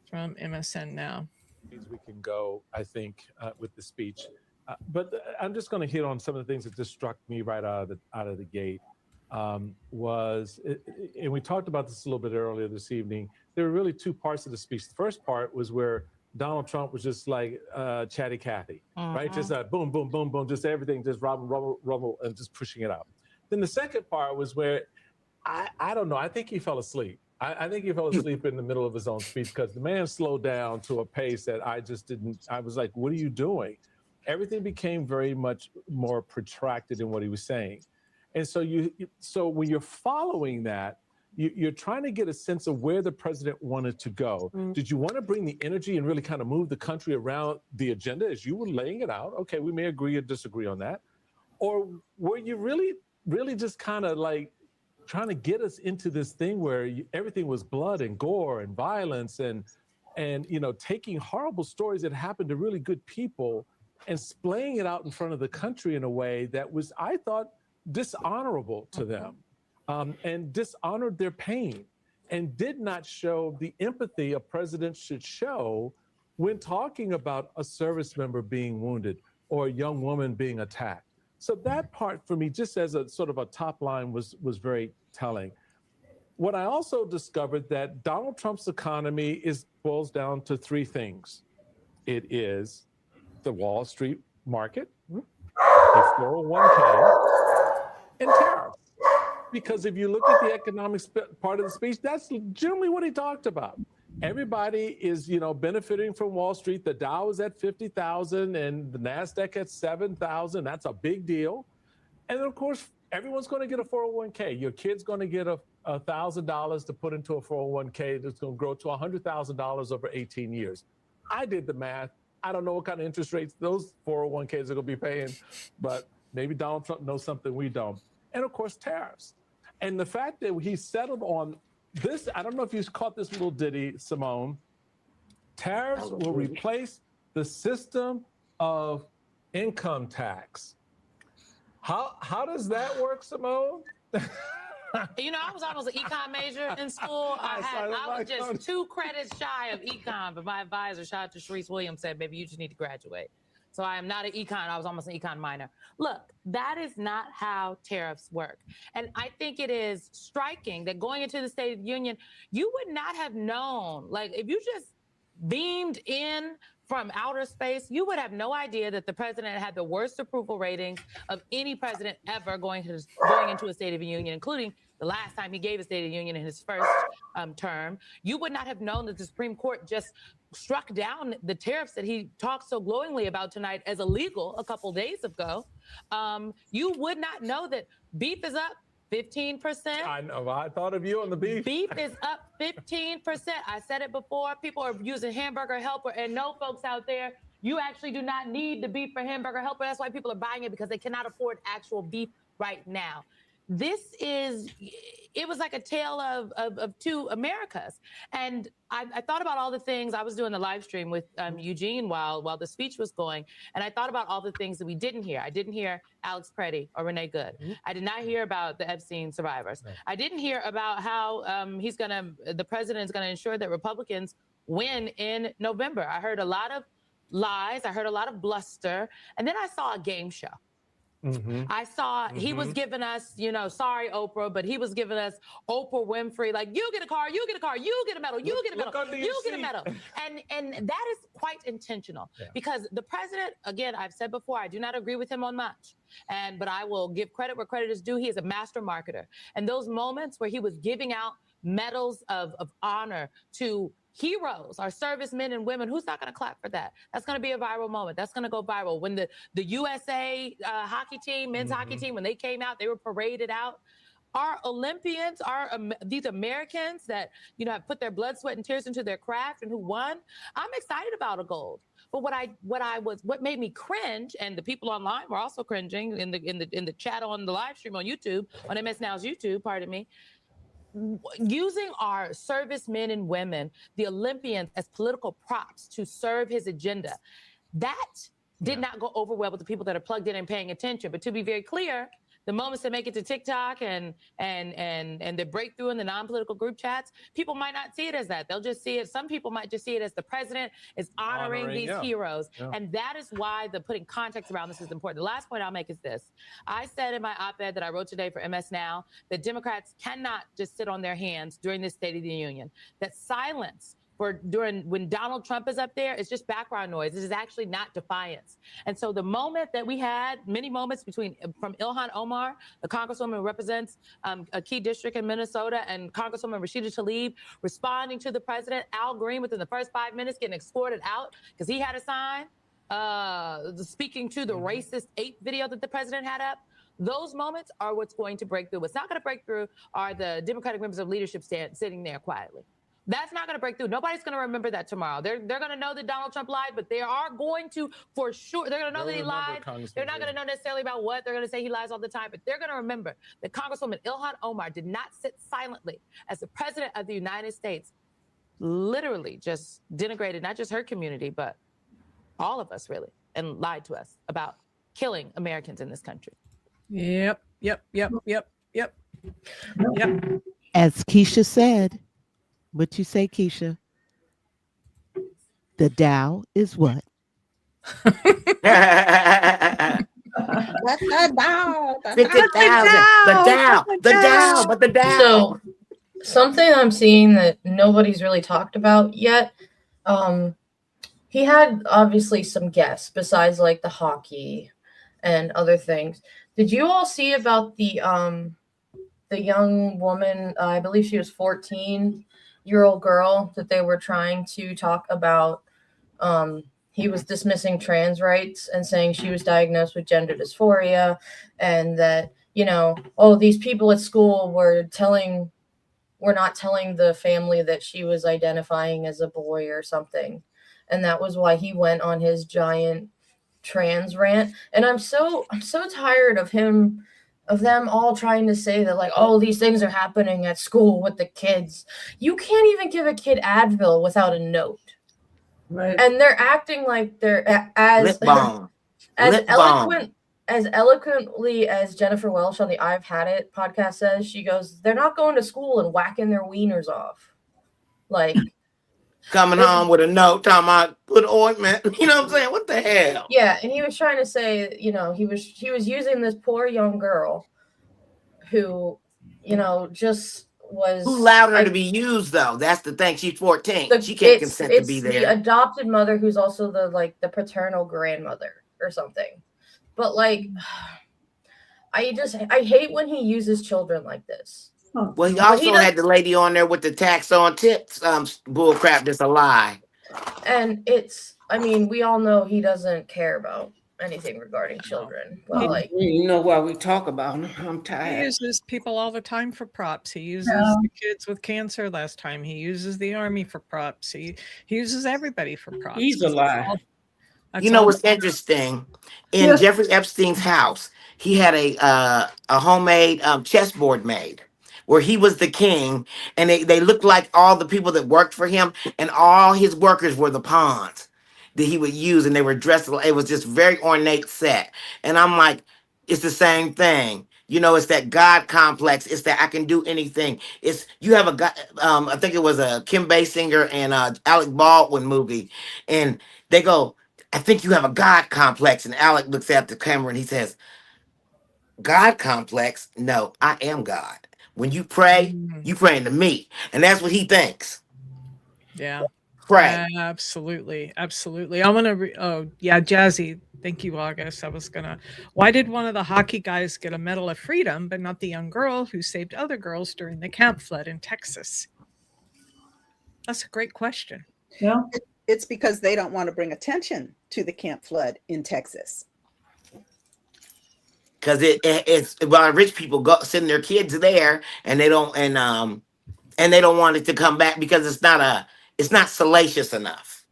from MSN Now. We can go, I think, with the speech, but I'm just going to hit on some of the things that just struck me right out of the gate. And we talked about this a little bit earlier this evening. There were really two parts of the speech. The first part was where Donald Trump was just like Chatty Cathy, right? Just boom, boom, boom, boom, just everything, just rumble, and just pushing it out. Then the second part was where I don't know. I think he fell asleep. I think he fell asleep in the middle of his own speech because the man slowed down to a pace that I just didn't. I was like, what are you doing? Everything became very much more protracted in what he was saying. And so when you're following that, you're trying to get a sense of where the president wanted to go. Did you want to bring the energy and really kind of move the country around the agenda as you were laying it out? Okay, we may agree or disagree on that. Or were you really just kind of like trying to get us into this thing where everything was blood and gore and violence and taking horrible stories that happened to really good people and splaying it out in front of the country in a way that was, I thought, dishonorable to them, and dishonored their pain, and did not show the empathy a president should show when talking about a service member being wounded or a young woman being attacked. So that part for me, just as a sort of a top line, was very telling. What I also discovered that Donald Trump's economy boils down to three things. It is the Wall Street market, a 401k, and tariffs. Because if you look at the economic part of the speech, that's generally what he talked about. Everybody is, benefiting from Wall Street. The Dow is at 50,000 and the NASDAQ at 7,000. That's a big deal. And then, of course, everyone's going to get a 401k. Your kid's going to get $1,000 to put into a 401k that's going to grow to $100,000 over 18 years. I did the math. I don't know what kind of interest rates those 401ks are going to be paying, but maybe Donald Trump knows something we don't. And, of course, tariffs. And the fact that he settled on this, I don't know if you caught this little ditty, Simone. Tariffs will replace the system of income tax. How does that work, Simone? I was almost an econ major in school. I was just 2 credits shy of econ, but my advisor, shout out to Sharice Williams, said, baby, you just need to graduate. So I am not an econ. I was almost an econ minor. Look, that is not how tariffs work. And I think it is striking that going into the State of the Union, you would not have known, like if you just beamed in from outer space, you would have no idea that the president had the worst approval ratings of any president ever going into a State of the Union, including the last time he gave a State of the Union in his first term. You would not have known that the Supreme Court just struck down the tariffs that he talked so glowingly about tonight as illegal a couple days ago. You would not know that beef is up 15%. I know. I thought of you on the beef. Beef is up 15%. I said it before. People are using Hamburger Helper, and no, folks out there, you actually do not need the beef for Hamburger Helper. That's why people are buying it, because they cannot afford actual beef right now. It was like a tale of two Americas. And I thought about all the things. I was doing the live stream with Eugene while the speech was going. And I thought about all the things that we didn't hear. I didn't hear Alex Preddy or Renee Good. I did not hear about the Epstein survivors. I didn't hear about how the president is going to ensure that Republicans win in November. I heard a lot of lies. I heard a lot of bluster. And then I saw a game show. I saw he was giving us, sorry, Oprah, but he was giving us Oprah Winfrey, like, you get a car, you get a car, you get a medal, you get a medal, you get a medal. And that is quite intentional because the president, again, I've said before, I do not agree with him on much. But I will give credit where credit is due. He is a master marketer. And those moments where he was giving out medals of honor to heroes, our servicemen and women, who's not going to clap for that? That's going to be a viral moment. That's going to go viral. When the USA hockey team, men's hockey team, when they came out, they were paraded out. Our Olympians, these Americans that have put their blood, sweat, and tears into their craft and who won. I'm excited about a gold. But what made me cringe, and the people online were also cringing in the chat on the live stream on YouTube, on MS Now's YouTube, pardon me, using our servicemen and women, the Olympians, as political props to serve his agenda. That did not go over well with the people that are plugged in and paying attention. But to be very clear, the moments that make it to TikTok and the breakthrough in the non-political group chats, people might not see it as that. They'll just see it. Some people might just see it as the president is honoring these heroes. Yeah. And that is why the putting context around this is important. The last point I'll make is this. I said in my op-ed that I wrote today for MS Now that Democrats cannot just sit on their hands during this State of the Union, that silence when Donald Trump is up there, it's just background noise. This is actually not defiance. And so the moment that we had, many moments from Ilhan Omar, the congresswoman who represents a key district in Minnesota, and Congresswoman Rashida Tlaib responding to the president, Al Green within the first 5 minutes getting escorted out because he had a sign speaking to the racist ape video that the president had up. Those moments are what's going to break through. What's not going to break through are the Democratic members of leadership sitting there quietly. That's not going to break through. Nobody's going to remember that tomorrow. They're going to know that Donald Trump lied, but they are going to, for sure, they're going to know that he lied. They're not going to know necessarily about what. They're going to say he lies all the time, but they're going to remember that Congresswoman Ilhan Omar did not sit silently as the president of the United States literally just denigrated not just her community, but all of us really, and lied to us about killing Americans in this country. Yep. As Keisha said, what you say, Keisha? The Dow is what? That's the Dow. 50,000. The Dow. So something I'm seeing that nobody's really talked about yet. He had obviously some guests besides like the hockey and other things. Did you all see about the young woman? I believe she was 14-year-old girl that they were trying to talk about. He was dismissing trans rights and saying she was diagnosed with gender dysphoria, and that, these people at school were not telling the family that she was identifying as a boy or something. And that was why he went on his giant trans rant. And I'm so tired of them all trying to say that, like, oh, these things are happening at school with the kids. You can't even give a kid Advil without a note. Right. And they're acting like they're as eloquently as Jennifer Welsh on the I've Had It podcast says. She goes, they're not going to school and whacking their wieners off. Like, coming home with a note talking about put ointment. You know what I'm saying? What the hell? Yeah, and he was trying to say, he was using this poor young girl who, just was. Who allowed her to be used though? That's the thing. She's 14. She can't consent to be there. The adopted mother who's also the paternal grandmother or something. But like, I hate when he uses children like this. Well, he also had the lady on there with the tax on tips. Bull crap, that's a lie. And we all know he doesn't care about anything regarding children. Well, you know why we talk about him. I'm tired. He uses people all the time for props. He uses the kids with cancer last time. He uses the army for props. He uses everybody for props. He's a lie. You know what's interesting? In Jeffrey Epstein's house, he had a homemade chessboard made, where he was the king, and they looked like all the people that worked for him, and all his workers were the pawns that he would use, and they were dressed. It was just very ornate set. And I'm like, it's the same thing. It's that God complex. It's that I can do anything. You have a guy, I think it was a Kim Basinger and Alec Baldwin movie, and they go, I think you have a God complex. And Alec looks at the camera and he says, God complex. No, I am God. When you pray, you praying to me, and that's what he thinks. Yeah. Pray. Absolutely. Absolutely. I want to, oh, yeah, Jazzy. Thank you, August. Why did one of the hockey guys get a Medal of Freedom, but not the young girl who saved other girls during the camp flood in Texas? That's a great question. Yeah. It's because they don't want to bring attention to the camp flood in Texas. Because it's well, rich people go send their kids there, and they don't want it to come back because it's not salacious enough.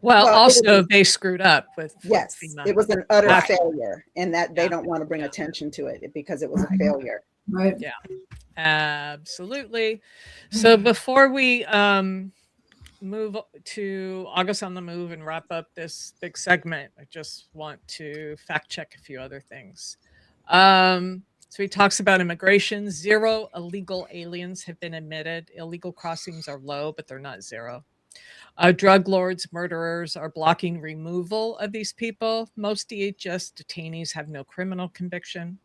Well, Well, also they screwed up with yes, FEMA. it was an utter Right. failure, and that they don't want to bring attention to it because it was a failure. Right. Yeah, absolutely. So before we move to August on the Move and wrap up this big segment, I just want to fact check a few other things. So he talks about immigration. 0 illegal aliens have been admitted. Illegal crossings are low, but they're not 0. Drug lords, murderers are blocking removal of these people. Most DHS detainees have no criminal conviction.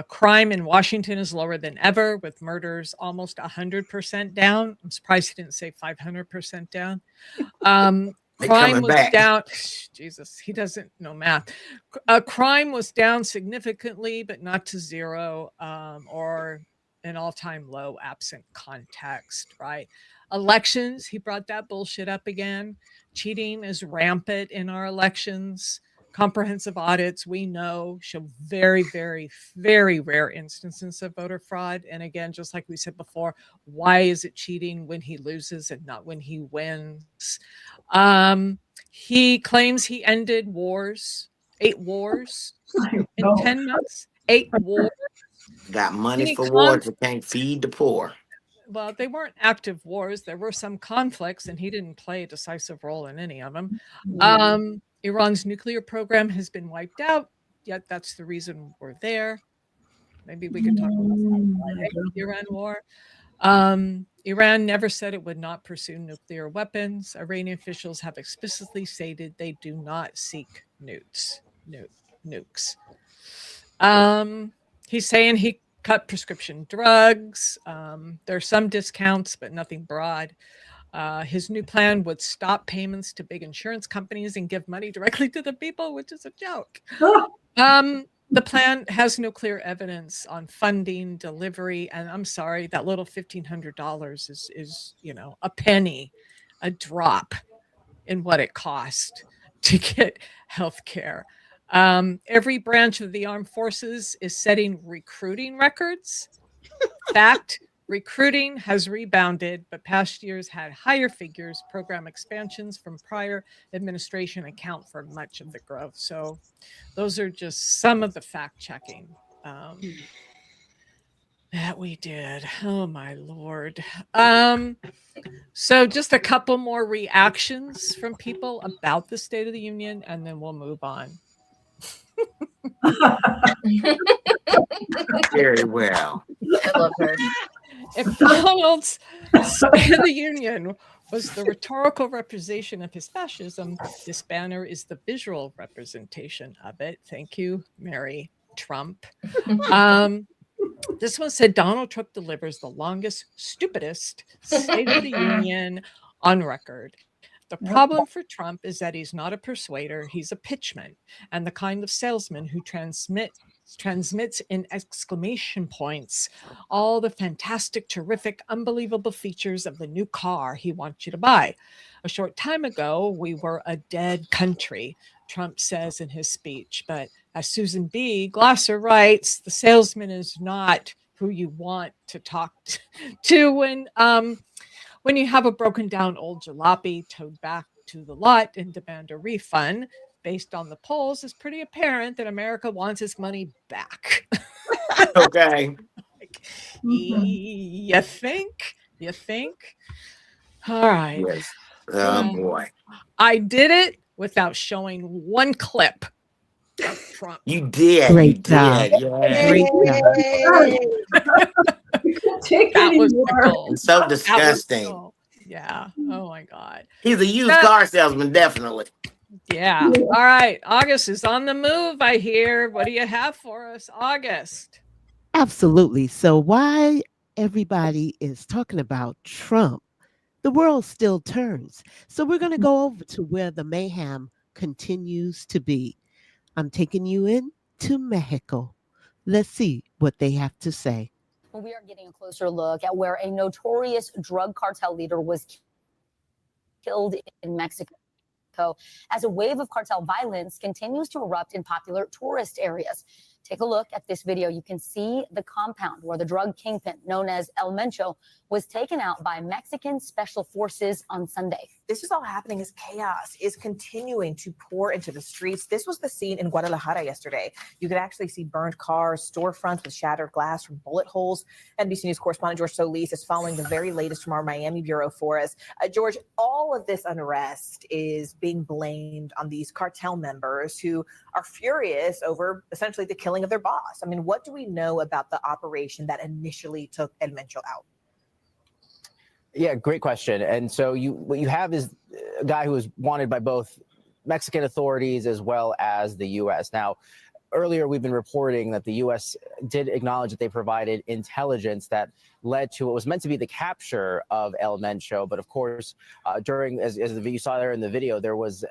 Crime in Washington is lower than ever, with murders almost 100% down. I'm surprised he didn't say 500% down. Crime was down. Jesus, he doesn't know math. Crime was down significantly, but not to 0 or an all-time low absent context, right? Elections, he brought that bullshit up again. Cheating is rampant in our elections. Comprehensive audits, we know, show very, very, very rare instances of voter fraud. And again, just like we said before, why is it cheating when he loses and not when he wins? He claims he ended wars, 8 wars in 10 months, 8 wars. Got money for wars, but can't feed the poor. Well, they weren't active wars. There were some conflicts, and he didn't play a decisive role in any of them. Iran's nuclear program has been wiped out, yet that's the reason we're there. Maybe we can talk about the Iran war. Iran never said it would not pursue nuclear weapons. Iranian officials have explicitly stated they do not seek nukes. He's saying he cut prescription drugs. There are some discounts, but nothing broad. His new plan would stop payments to big insurance companies and give money directly to the people, which is a joke. The plan has no clear evidence on funding, delivery, and I'm sorry, that little $1,500 is a penny, a drop in what it cost to get health care. Every branch of the armed forces is setting recruiting records. Fact, recruiting has rebounded, but past years had higher figures. Program expansions from prior administration account for much of the growth. So those are just some of the fact checking that we did. Oh my Lord. So just a couple more reactions from people about the State of the Union, and then we'll move on. Very well. I love her. If Donald's State of the Union was the rhetorical representation of his fascism, this banner is the visual representation of it. Thank you, Mary Trump. This one said Donald Trump delivers the longest, stupidest State of the Union on record. The problem for Trump is that he's not a persuader, he's a pitchman, and the kind of salesman who transmits in exclamation points all the fantastic, terrific, unbelievable features of the new car he wants you to buy. A short time ago, we were a dead country, Trump says in his speech. But as Susan B. Glasser writes, the salesman is not who you want to talk to when you have a broken down old jalopy towed back to the lot and demand a refund. Based on the polls, it's pretty apparent that America wants its money back. Okay. You think? All right. Yes. Oh boy. I did it without showing one clip of Trump. You did. Great You job. did. Yeah. Great job. That was the goal. It's so disgusting. Yeah. Oh my God. He's a used car salesman, definitely. Yeah. All right. August is on the move, I hear. What do you have for us, August? Absolutely. So, why everybody is talking about Trump, the world still turns. So, we're going to go over to where the mayhem continues to be. I'm taking you into Mexico. Let's see what they have to say. Well, we are getting a closer look at where a notorious drug cartel leader was killed in Mexico as a wave of cartel violence continues to erupt in popular tourist areas. Take a look at this video. You can see the compound where the drug kingpin known as El Mencho was taken out by Mexican special forces on Sunday. This is all happening as chaos is continuing to pour into the streets. This was the scene in Guadalajara yesterday. You could actually see burned cars, storefronts with shattered glass from bullet holes. NBC News correspondent George Solis is following the very latest from our Miami bureau for us. George, all of this unrest is being blamed on these cartel members who are furious over essentially the killing of their boss. I mean, what do we know about the operation that initially took El Mencho out? Yeah, great question. And so what you have is a guy who was wanted by both Mexican authorities as well as the U.S. Now, earlier we've been reporting that the U.S. did acknowledge that they provided intelligence that led to what was meant to be the capture of El Mencho. But of course, during, as you saw there in the video, there was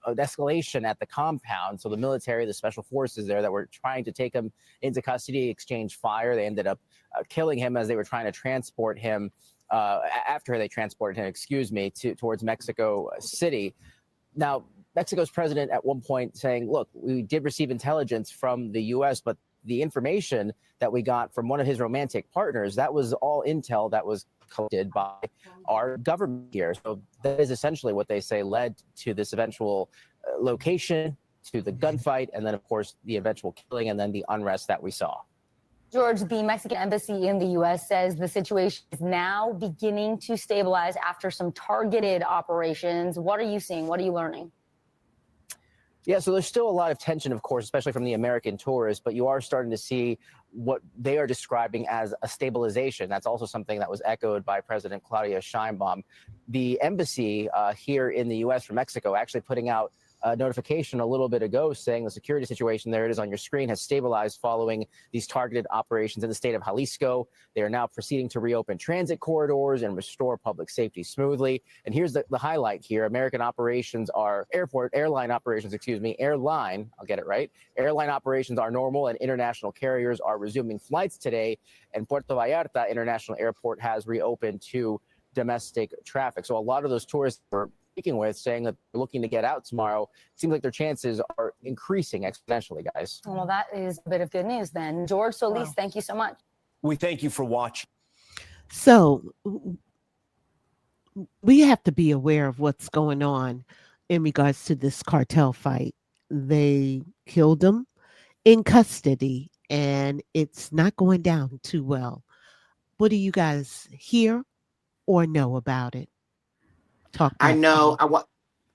an escalation at the compound. So the military, the special forces there that were trying to take him into custody, exchange fire. They ended up killing him as they were trying to transport him after they transported him, towards Mexico City. Now, Mexico's president at one point saying, look, we did receive intelligence from the U.S., but the information that we got from one of his romantic partners, that was all intel that was collected by our government here. So that is essentially what they say led to this eventual location, to the gunfight, and then, of course, the eventual killing and then the unrest that we saw. George, the Mexican embassy in the U.S. says the situation is now beginning to stabilize after some targeted operations. What are you seeing? What are you learning? Yeah, so there's still a lot of tension, of course, especially from the American tourists, but you are starting to see what they are describing as a stabilization. That's also something that was echoed by President Claudia Sheinbaum. The embassy here in the U.S. from Mexico actually putting out a notification a little bit ago saying the security situation, there it is on your screen, has stabilized following these targeted operations in the state of Jalisco. They are now proceeding to reopen transit corridors and restore public safety smoothly. And here's the highlight here. American operations are airline operations are normal and international carriers are resuming flights today. And Puerto Vallarta International Airport has reopened to domestic traffic. So a lot of those tourists were speaking with saying that they're looking to get out tomorrow. It seems like their chances are increasing exponentially, guys. Well, that is a bit of good news then. George Solis, thank you so much. We thank you for watching. So we have to be aware of what's going on in regards to this cartel fight. They killed him in custody, and it's not going down too well. What do you guys hear or know about it? I know.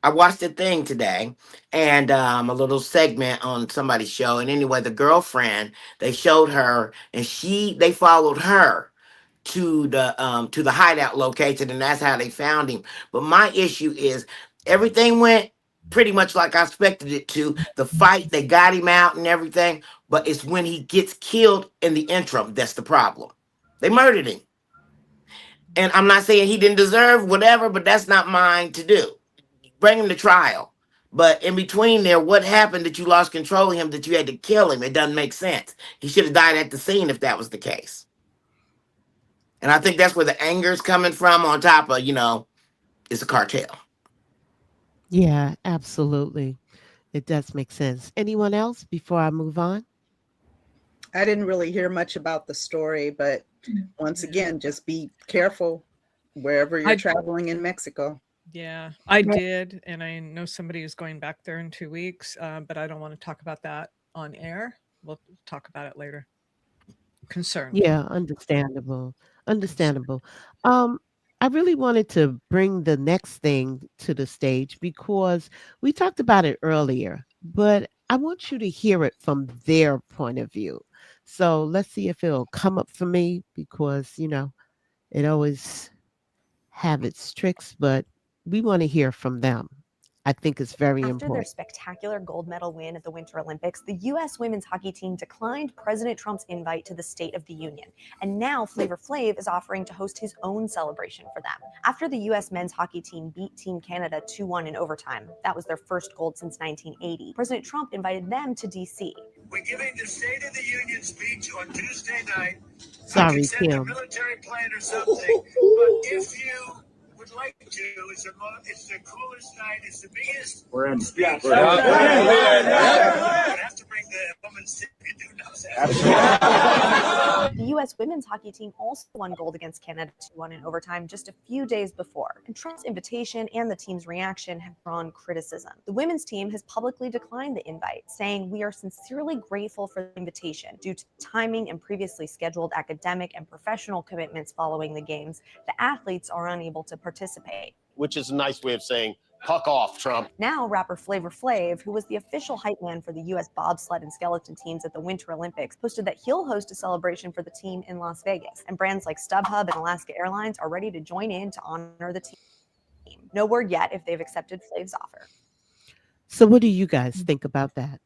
I watched a thing today, and a little segment on somebody's show. And anyway, the girlfriend, they showed her, and they followed her to the hideout location, and that's how they found him. But my issue is everything went pretty much like I expected it to. The fight, they got him out and everything, but it's when he gets killed in the interim that's the problem. They murdered him. And I'm not saying he didn't deserve whatever, but that's not mine to do. Bring him to trial. But in between there, what happened that you lost control of him, that you had to kill him? It doesn't make sense. He should have died at the scene if that was the case. And I think that's where the anger is coming from, on top of, it's a cartel. Yeah, absolutely. It does make sense. Anyone else before I move on? I didn't really hear much about the story, but once again, just be careful wherever you're traveling in Mexico. Yeah, I did. And I know somebody is going back there in 2 weeks, but I don't want to talk about that on air. We'll talk about it later. Concerned. Yeah, understandable. Understandable. I really wanted to bring the next thing to the stage because we talked about it earlier, but I want you to hear it from their point of view. So let's see if it'll come up for me because, it always have its tricks, but we want to hear from them. I think it's very After their important. spectacular gold medal win at the Winter Olympics, the U.S. women's hockey team declined President Trump's invite to the State of the Union. And now Flavor Flav is offering to host his own celebration for them. After the U.S. men's hockey team beat Team Canada 2-1 in overtime, that was their first gold since 1980, President Trump invited them to D.C. We're giving the State of the Union speech on Tuesday night. Sorry, I could send a Kim. military plane or something, but if you would like to, it's the coolest night. It's the biggest. We're in. Speech. Yeah, we're have to bring the women's team. You do know that. The U.S. women's hockey team also won gold against Canada 2-1 in overtime just a few days before. And Trump's invitation and the team's reaction have drawn criticism. The women's team has publicly declined the invite, saying, "We are sincerely grateful for the invitation. Due to timing and previously scheduled academic and professional commitments following the games, the athletes are unable to participate." Which is a nice way of saying, "Puck off, Trump." Now, rapper Flavor Flav, who was the official hype man for the U.S. bobsled and skeleton teams at the Winter Olympics, posted that he'll host a celebration for the team in Las Vegas. And brands like StubHub and Alaska Airlines are ready to join in to honor the team. No word yet if they've accepted Flav's offer. So what do you guys think about that?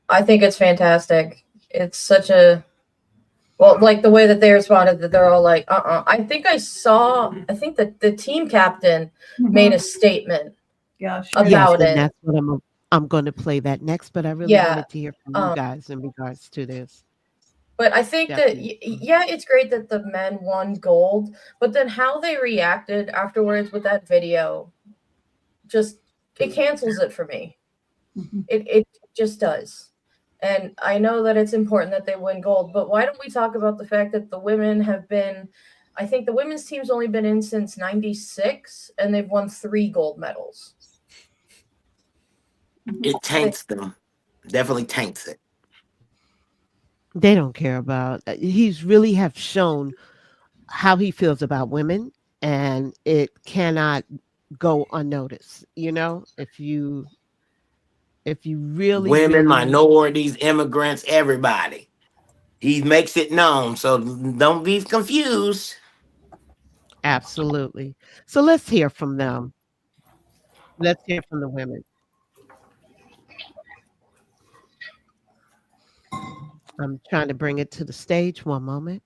I think it's fantastic. It's such a, well, like the way that they responded, that they're all like, I think that the team captain made a statement about it. That's what I'm going to play that next, but I really wanted to hear from you guys in regards to this. But I think that, it's great that the men won gold, but then how they reacted afterwards with that video, it cancels it for me. It just does. And I know that it's important that they win gold, but why don't we talk about the fact that the women have been, I think the women's team's only been in since 96, and they've won 3 gold medals. It taints them. Definitely taints it. They don't care about, he's really have shown how he feels about women, and it cannot go unnoticed. You know, if you really women, minorities, immigrants, everybody, he makes it known. So don't be confused. Absolutely. So let's hear from them. Let's hear from the women. I'm trying to bring it to the stage. One moment.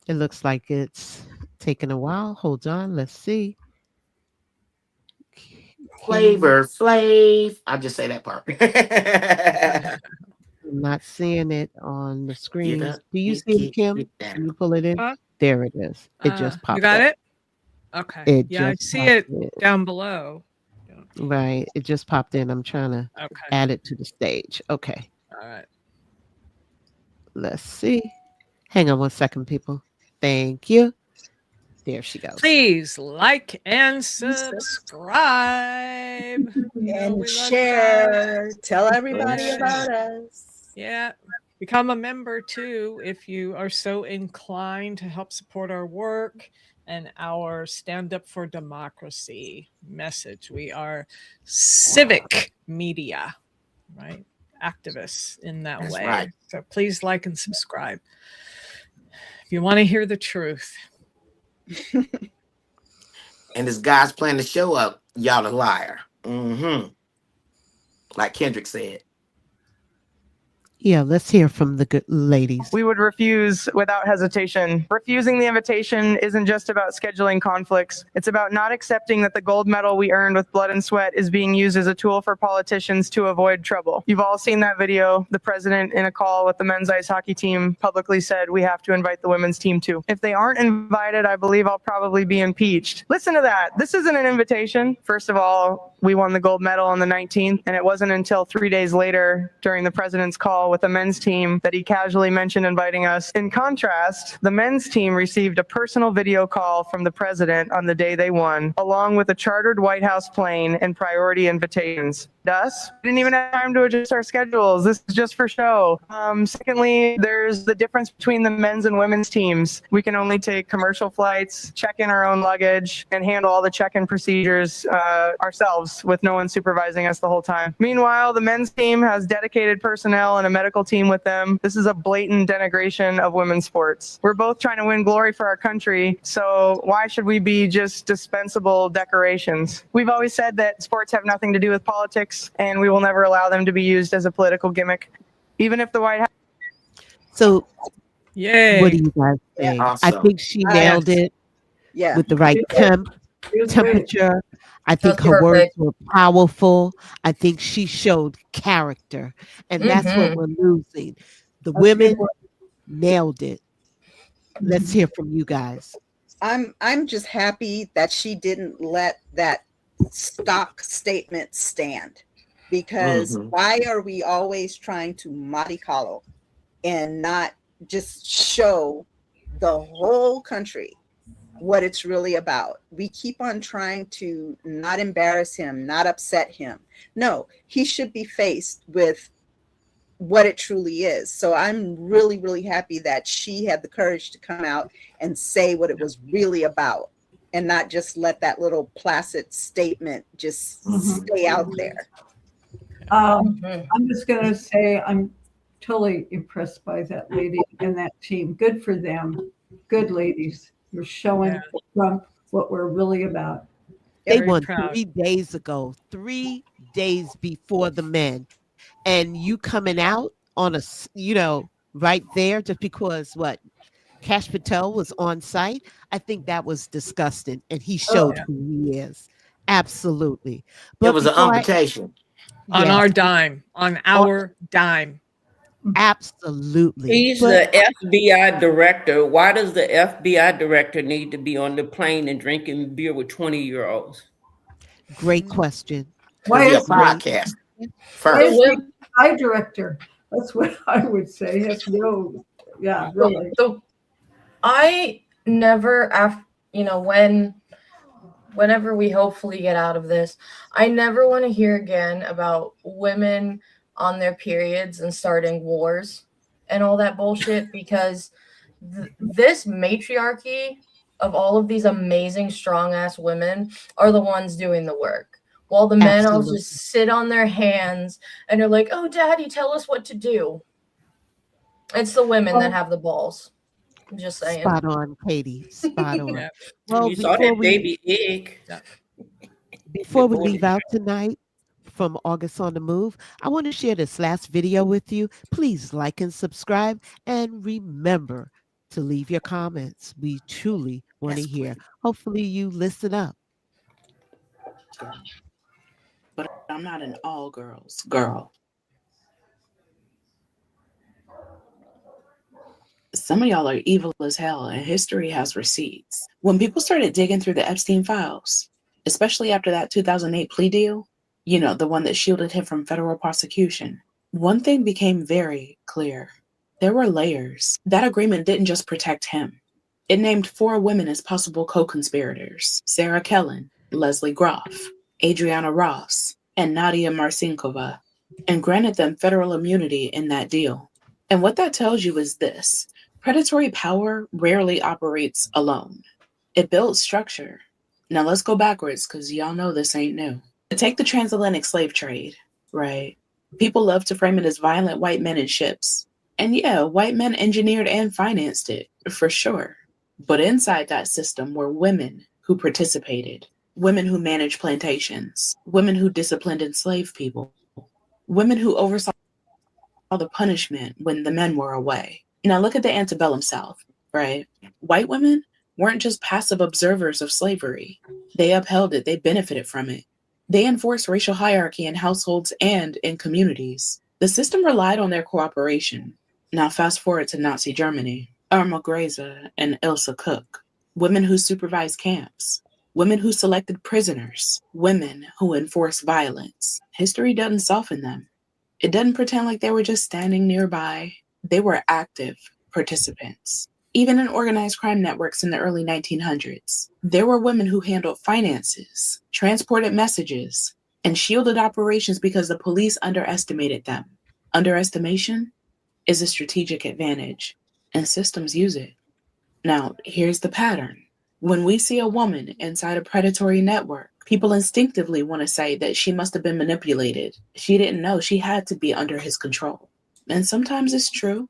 It looks like it's taking a while. Hold on. Let's see. Flavor Flav. I'll just say that part. I'm not seeing it on the screen. Do you see it, Kim? Can you pull it in? There it is. It just popped. You got up. it? Okay. I see it down below. Right. It just popped in. I'm trying to add it to the stage. Okay. All right. Let's see. Hang on one second, people. Thank you. There she goes. Please like and subscribe. And share. Tell everybody about us. Yeah. Become a member too if you are so inclined to help support our work and our stand up for democracy message. We are civic media, right? Activists in that way. Right. So please like and subscribe if you want to hear the truth. And this guy's playing the show up, y'all a liar. Like Kendrick said. Yeah, let's hear from the good ladies. We would refuse without hesitation. Refusing the invitation isn't just about scheduling conflicts. It's about not accepting that the gold medal we earned with blood and sweat is being used as a tool for politicians to avoid trouble. You've all seen that video. The president, in a call with the men's ice hockey team, publicly said we have to invite the women's team too. If they aren't invited, I believe I'll probably be impeached. Listen to that. This isn't an invitation. First of all, we won the gold medal on the 19th, and it wasn't until 3 days later during the president's call with the men's team that he casually mentioned inviting us. In contrast, the men's team received a personal video call from the president on the day they won, along with a chartered White House plane and priority invitations. Us, we didn't even have time to adjust our schedules. This is just for show. Secondly, there's the difference between the men's and women's teams. We can only take commercial flights, check in our own luggage, and handle all the check-in procedures ourselves with no one supervising us the whole time. Meanwhile, the men's team has dedicated personnel and a medical medical team with them. This is a blatant denigration of women's sports. We're both trying to win glory for our country, so why should we be just dispensable decorations? We've always said that sports have nothing to do with politics, and we will never allow them to be used as a political gimmick, even if the White House. So, Yay. what do you guys think? I think she nailed it with the right temperature. I think her words were powerful. I think she showed character, and that's what we're losing. The women nailed it. Let's hear from you guys. I'm just happy that she didn't let that stock statement stand, because why are we always trying to maricalo and not just show the whole country what it's really about? We keep on trying to not embarrass him, not upset him. No, he should be faced with what it truly is. So I'm really, really happy that she had the courage to come out and say what it was really about, and not just let that little placid statement just stay out there. I'm just going to say I'm totally impressed by that lady and that team. Good for them. Good ladies. You're showing Trump what we're really about. They won 3 days ago, 3 days before the men. And you coming out on right there just because Kash Patel was on site. I think that was disgusting. And he showed who he is. Absolutely. But it was an invitation. On our dime. On our dime. Absolutely. He's the FBI director. Why does the FBI director need to be on the plane and drinking beer with 20-year-olds? Great question. Why is a podcast? Why is he a director? That's what I would say. That's really. So I never, whenever we hopefully get out of this, I never want to hear again about women on their periods and starting wars and all that bullshit, because this matriarchy of all of these amazing strong ass women are the ones doing the work, while the men all just sit on their hands and are like, oh daddy, tell us what to do. It's the women that have the balls. I'm just saying. Spot on, Katie. Spot on. Well, you saw that baby egg. Before we leave out tonight from August on the Move, I want to share this last video with you. Please like and subscribe, and remember to leave your comments. We truly want to hear. Hopefully you listen up. But I'm not an all girls girl. Some of y'all are evil as hell, and history has receipts. When people started digging through the Epstein files, especially after that 2008 plea deal, the one that shielded him from federal prosecution, one thing became very clear. There were layers. That agreement didn't just protect him. It named 4 women as possible co-conspirators: Sarah Kellen, Leslie Groff, Adriana Ross, and Nadia Marcinkova, and granted them federal immunity in that deal. And what that tells you is this: predatory power rarely operates alone. It builds structure. Now let's go backwards, because y'all know this ain't new. Take the transatlantic slave trade, right? People love to frame it as violent white men in ships. And yeah, white men engineered and financed it, for sure. But inside that system were women who participated, women who managed plantations, women who disciplined enslaved people, women who oversaw the punishment when the men were away. Now look at the antebellum South, right? White women weren't just passive observers of slavery. They upheld it. They benefited from it. They enforced racial hierarchy in households and in communities. The system relied on their cooperation. Now fast forward to Nazi Germany. Irma Grese and Ilse Cook, women who supervised camps, women who selected prisoners, women who enforced violence. History doesn't soften them. It doesn't pretend like they were just standing nearby. They were active participants. Even in organized crime networks in the early 1900s, there were women who handled finances, transported messages, and shielded operations because the police underestimated them. Underestimation is a strategic advantage, and systems use it. Now, here's the pattern. When we see a woman inside a predatory network, people instinctively want to say that she must have been manipulated. She didn't know she had to be under his control. And sometimes it's true,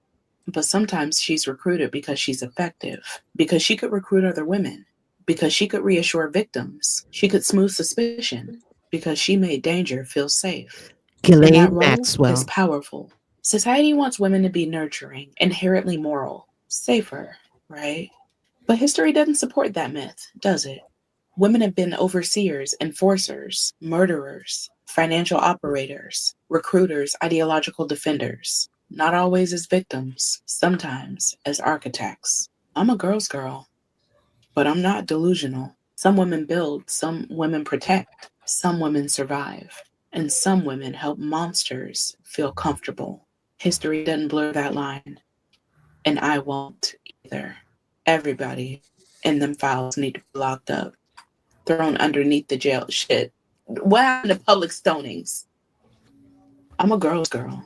but sometimes she's recruited because she's effective, because she could recruit other women, because she could reassure victims, she could smooth suspicion, because she made danger feel safe. And that Ghislaine role is Maxwell. powerful. Society wants women to be nurturing, inherently moral, safer, right? But history doesn't support that myth, does it? Women have been overseers, enforcers, murderers, financial operators, recruiters, ideological defenders. Not always as victims, sometimes as architects. I'm a girl's girl, but I'm not delusional. Some women build, some women protect, some women survive, and some women help monsters feel comfortable. History doesn't blur that line, and I won't either. Everybody in them files need to be locked up, thrown underneath the jail shit. What happened to public stonings? I'm a girl's girl.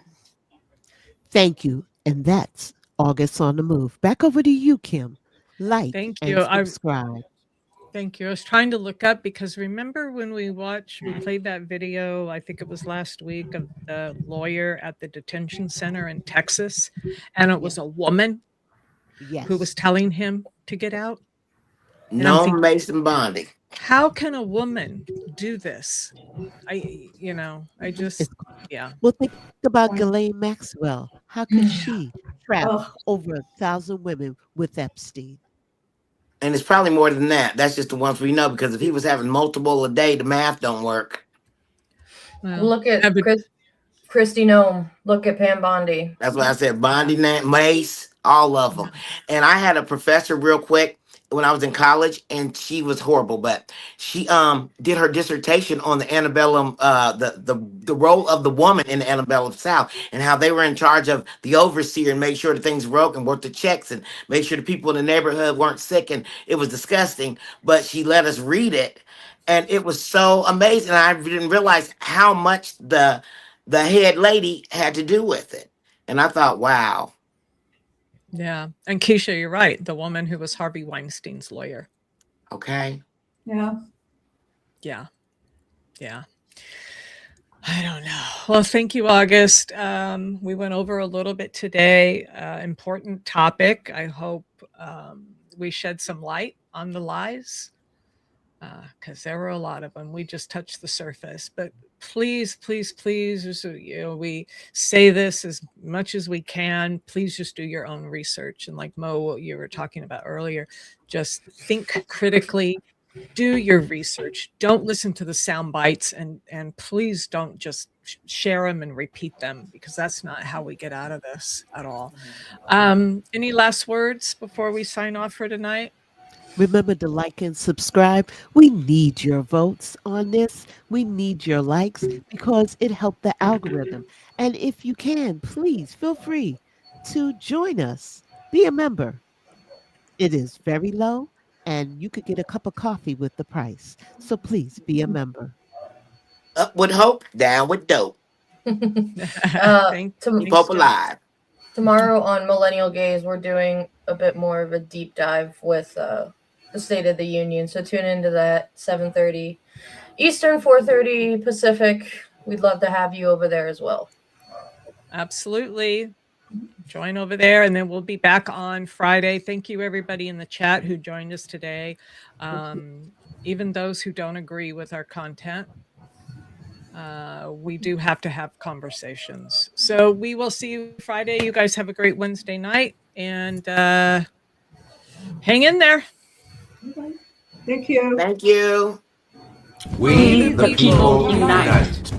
Thank you. And that's August on the Move. Back over to you, Kim. Like Thank and you. subscribe. Thank you. I was trying to look up because remember when we played that video, I think it was last week, of the lawyer at the detention center in Texas, and it was a woman who was telling him to get out. No Mason bonding. How can a woman do this? Yeah. Well, think about Ghislaine Maxwell. How could she trap over 1,000 women with Epstein? And it's probably more than that. That's just the ones we know, because if he was having multiple a day, the math don't work. Look at Christy Nome. Look at Pam Bondi. That's why I said Bondi, Mace, all of them. And I had a professor real quick when I was in college, and she was horrible, but she did her dissertation on the antebellum, the role of the woman in the antebellum South, and how they were in charge of the overseer and made sure that things broke and worked the checks and made sure the people in the neighborhood weren't sick, and it was disgusting. But she let us read it, and it was so amazing. I didn't realize how much the head lady had to do with it. And I thought, wow. Yeah. And Keisha, you're right. The woman who was Harvey Weinstein's lawyer. Okay. Yeah. Yeah. Yeah. I don't know. Well, thank you, August. We went over a little bit today. Important topic. I hope we shed some light on the lies, because there were a lot of them. We just touched the surface. But please, please, please, we say this as much as we can. Please just do your own research. And like Mo, what you were talking about earlier, just think critically. Do your research. Don't listen to the sound bites, and please don't just share them and repeat them, because that's not how we get out of this at all. Any last words before we sign off for tonight? Remember to like and subscribe. We need your votes on this. We need your likes because it helped the algorithm. And if you can, please feel free to join us. Be a member. It is very low, and you could get a cup of coffee with the price. So please be a member. Up with hope, down with dope. Keep hope alive. Tomorrow on Millennial Gaze, we're doing a bit more of a deep dive with the State of the Union. So tune into that, 7:30 Eastern, 4:30 Pacific. We'd love to have you over there as well. Absolutely. Join over there, and then we'll be back on Friday. Thank you, everybody in the chat who joined us today. Even those who don't agree with our content, we do have to have conversations. So we will see you Friday. You guys have a great Wednesday night, and hang in there. Thank you. Thank you. We the people unite.